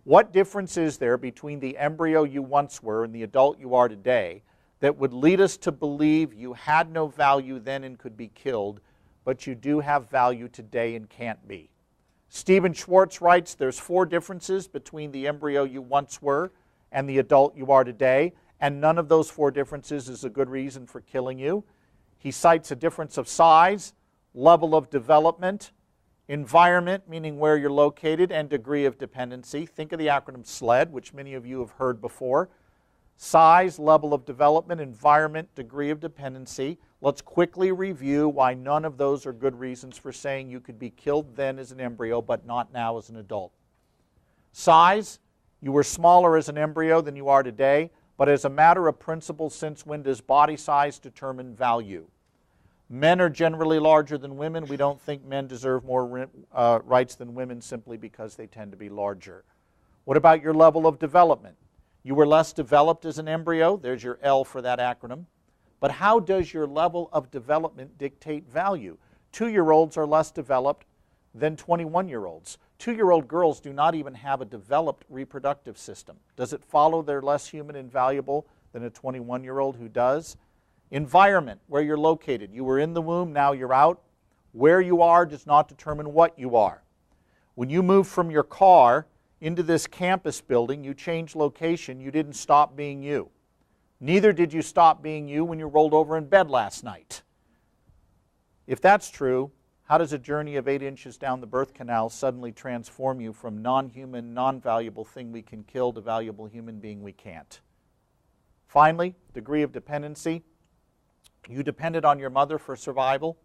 What difference is there between the embryo you once were and the adult you are today that would lead us to believe you had no value then and could be killed, but you do have value today and can't be? Stephen Schwartz writes, there's 4 differences between the embryo you once were and the adult you are today, and none of those 4 differences is a good reason for killing you. He cites a difference of size, level of development, environment, meaning where you're located, and degree of dependency. Think of the acronym SLED, which many of you have heard before. Size, level of development, environment, degree of dependency. Let's quickly review why none of those are good reasons for saying you could be killed then as an embryo, but not now as an adult. Size, you were smaller as an embryo than you are today, but as a matter of principle, since when does body size determine value? Men are generally larger than women. We don't think men deserve more rights than women simply because they tend to be larger. What about your level of development? You were less developed as an embryo. There's your L for that acronym. But how does your level of development dictate value? 2-year-olds are less developed than 21-year-olds. 2-year-old girls do not even have a developed reproductive system. Does it follow they're less human and valuable than a 21-year-old who does? Environment, where you're located. You were in the womb, now you're out. Where you are does not determine what you are. When you moved from your car into this campus building, you changed location, you didn't stop being you. Neither did you stop being you when you rolled over in bed last night. If that's true, how does a journey of 8 inches down the birth canal suddenly transform you from non-human, non-valuable thing we can kill to valuable human being we can't? Finally, degree of dependency. You depended on your mother for survival,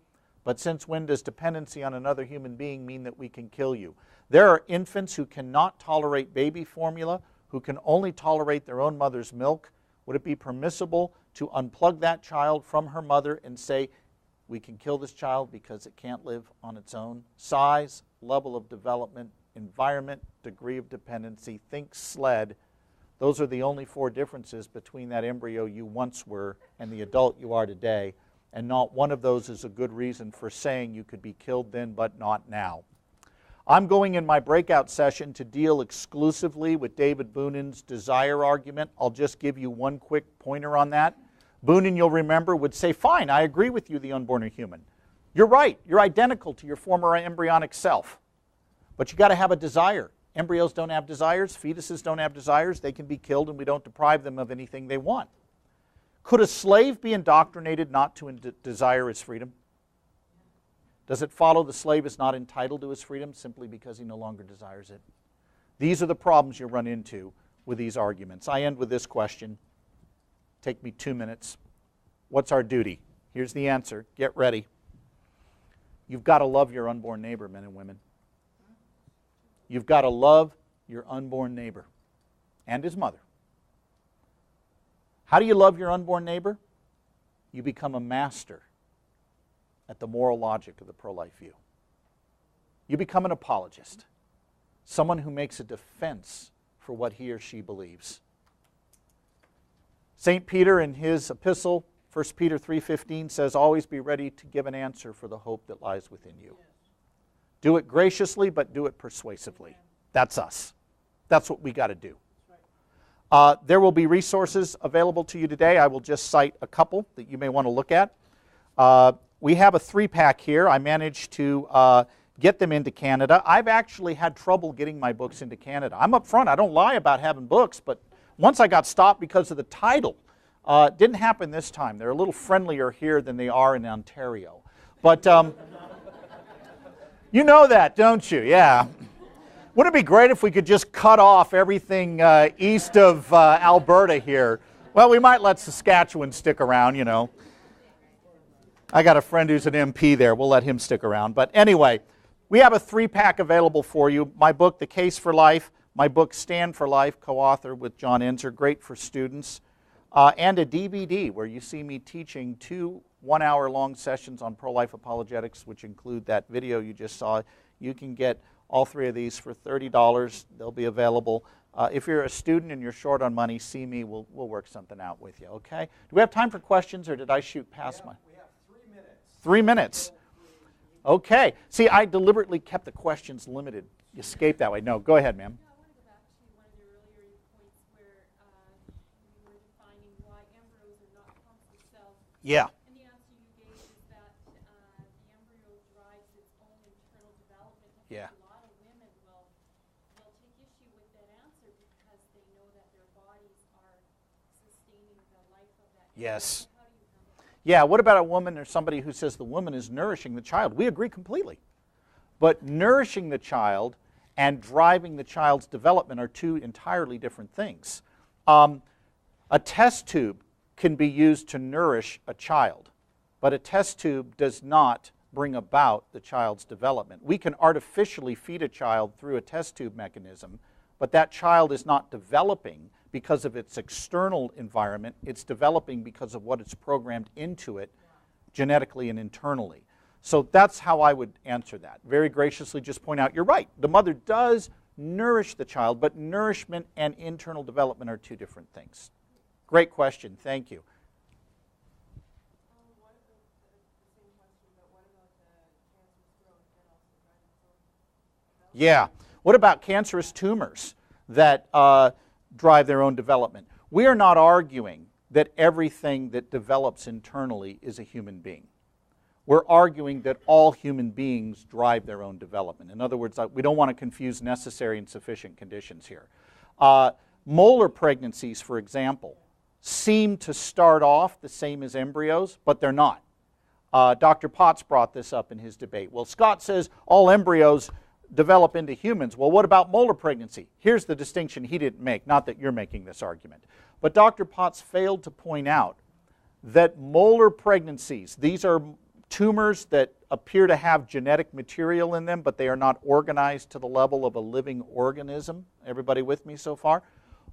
but since when does dependency on another human being mean that we can kill you? There are infants who cannot tolerate baby formula, who can only tolerate their own mother's milk. Would it be permissible to unplug that child from her mother and say, we can kill this child because it can't live on its own. Size, level of development, environment, degree of dependency, think SLED. Those are the only 4 differences between that embryo you once were and the adult you are today. And not one of those is a good reason for saying you could be killed then but not now. I'm going in my breakout session to deal exclusively with David Boonen's desire argument. I'll just give you one quick pointer on that. Boonen, you'll remember, would say, fine, I agree with you, the unborn are human. You're right. You're identical to your former embryonic self. But you got to have a desire. Embryos don't have desires. Fetuses don't have desires. They can be killed and we don't deprive them of anything they want. Could a slave be indoctrinated not to desire his freedom? Does it follow the slave is not entitled to his freedom simply because he no longer desires it? These are the problems you run into with these arguments. I end with this question. Take me 2 minutes. What's our duty? Here's the answer. Get ready. You've got to love your unborn neighbor, men and women. You've got to love your unborn neighbor and his mother. How do you love your unborn neighbor? You become a master at the moral logic of the pro-life view. You become an apologist, someone who makes a defense for what he or she believes. St. Peter in his epistle, 1 Peter 3:15, says, always be ready to give an answer for the hope that lies within you. Do it graciously, but do it persuasively. That's us. That's what we got to do. There will be resources available to you today. I will just cite a couple that you may want to look at. We have a 3-pack here. I managed to get them into Canada. I've actually had trouble getting my books into Canada. I'm up front. I don't lie about having books, but once I got stopped because of the title. It didn't happen this time. They're a little friendlier here than they are in Ontario. But you know that, don't you? Yeah. Wouldn't it be great if we could just cut off everything east of Alberta here? Well, we might let Saskatchewan stick around, you know. I got a friend who's an MP there. We'll let him stick around. But anyway, we have a 3-pack available for you. My book, The Case for Life, my book, Stand for Life, co-author with John Enzer, great for students, and a DVD where you see me teaching 2 one-hour-long sessions on pro-life apologetics, which include that video you just saw. You can get all 3 of these for $30. They'll be available. If you're a student and you're short on money, see me. We'll work something out with you, okay? Do we have time for questions, or did I shoot past my... We have 3 minutes. 3 minutes. Okay. See, I deliberately kept the questions limited. You escape that way. No, go ahead, ma'am. Yeah. And the answer you gave is that the embryo drives its own internal development. Yeah. A lot of women will take issue with that answer because they know that their bodies are sustaining the life of that embryo. Yes. How do you handle that? Yeah, what about a woman or somebody who says the woman is nourishing the child? We agree completely. But nourishing the child and driving the child's development are 2 entirely different things. A test tube can be used to nourish a child, but a test tube does not bring about the child's development. We can artificially feed a child through a test tube mechanism, but that child is not developing because of its external environment. It's developing because of what it's programmed into it genetically and internally. So that's how I would answer that. Very graciously just point out, you're right. The mother does nourish the child, but nourishment and internal development are 2 different things. Great question. Thank you. Yeah. What about cancerous tumors that drive their own development? We are not arguing that everything that develops internally is a human being. We're arguing that all human beings drive their own development. In other words, we don't want to confuse necessary and sufficient conditions here. Molar pregnancies, for example, seem to start off the same as embryos, but they're not. Dr. Potts brought this up in his debate. Well, Scott says all embryos develop into humans. Well, what about molar pregnancy? Here's the distinction he didn't make, not that you're making this argument. But Dr. Potts failed to point out that molar pregnancies, these are tumors that appear to have genetic material in them, but they are not organized to the level of a living organism. Everybody with me so far?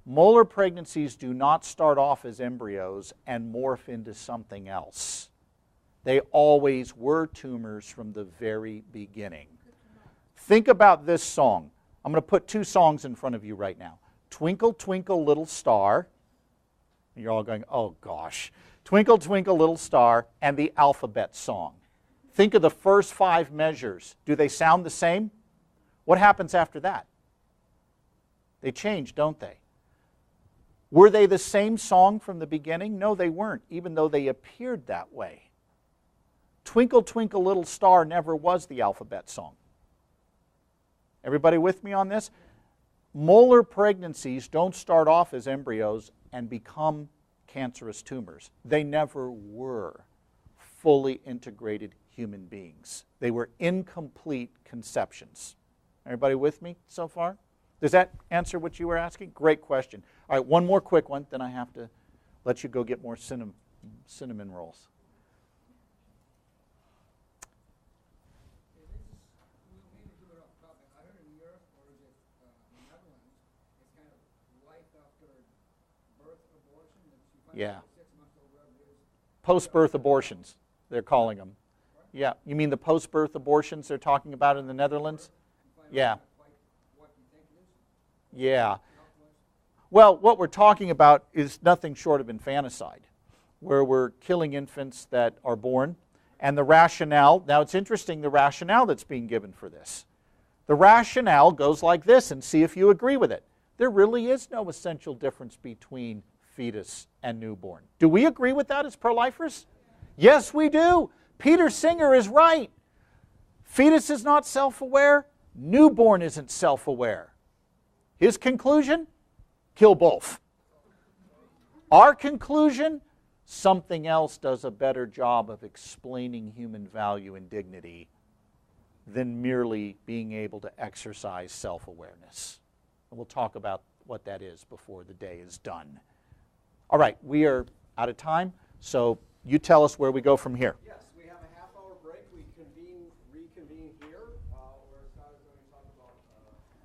Molar pregnancies do not start off as embryos and morph into something else. They always were tumors from the very beginning. Think about this song. I'm going to put two songs in front of you right now. Twinkle, Twinkle, Little Star. You're all going, oh gosh. Twinkle, Twinkle, Little Star, and the alphabet song. Think of the first 5 measures. Do they sound the same? What happens after that? They change, don't they? Were they the same song from the beginning? No, they weren't, even though they appeared that way. Twinkle, Twinkle, Little Star never was the alphabet song. Everybody with me on this? Molar pregnancies don't start off as embryos and become cancerous tumors. They never were fully integrated human beings. They were incomplete conceptions. Everybody with me so far? Does that answer what you were asking? Great question. All right, one more quick one, then I have to let you go get more cinnamon rolls. Yeah. Post-birth abortions, they're calling them. Yeah. You mean the post-birth abortions they're talking about in the Netherlands? Yeah. Yeah. Well, what we're talking about is nothing short of infanticide, where we're killing infants that are born. And the rationale, now it's interesting the rationale that's being given for this. The rationale goes like this, and see if you agree with it. There really is no essential difference between fetus and newborn. Do we agree with that as pro-lifers? Yes, we do. Peter Singer is right. Fetus is not self-aware. Newborn isn't self-aware. His conclusion? Kill both. Our conclusion? Something else does a better job of explaining human value and dignity than merely being able to exercise self-awareness. And we'll talk about what that is before the day is done. All right, we are out of time, so you tell us where we go from here. Yes.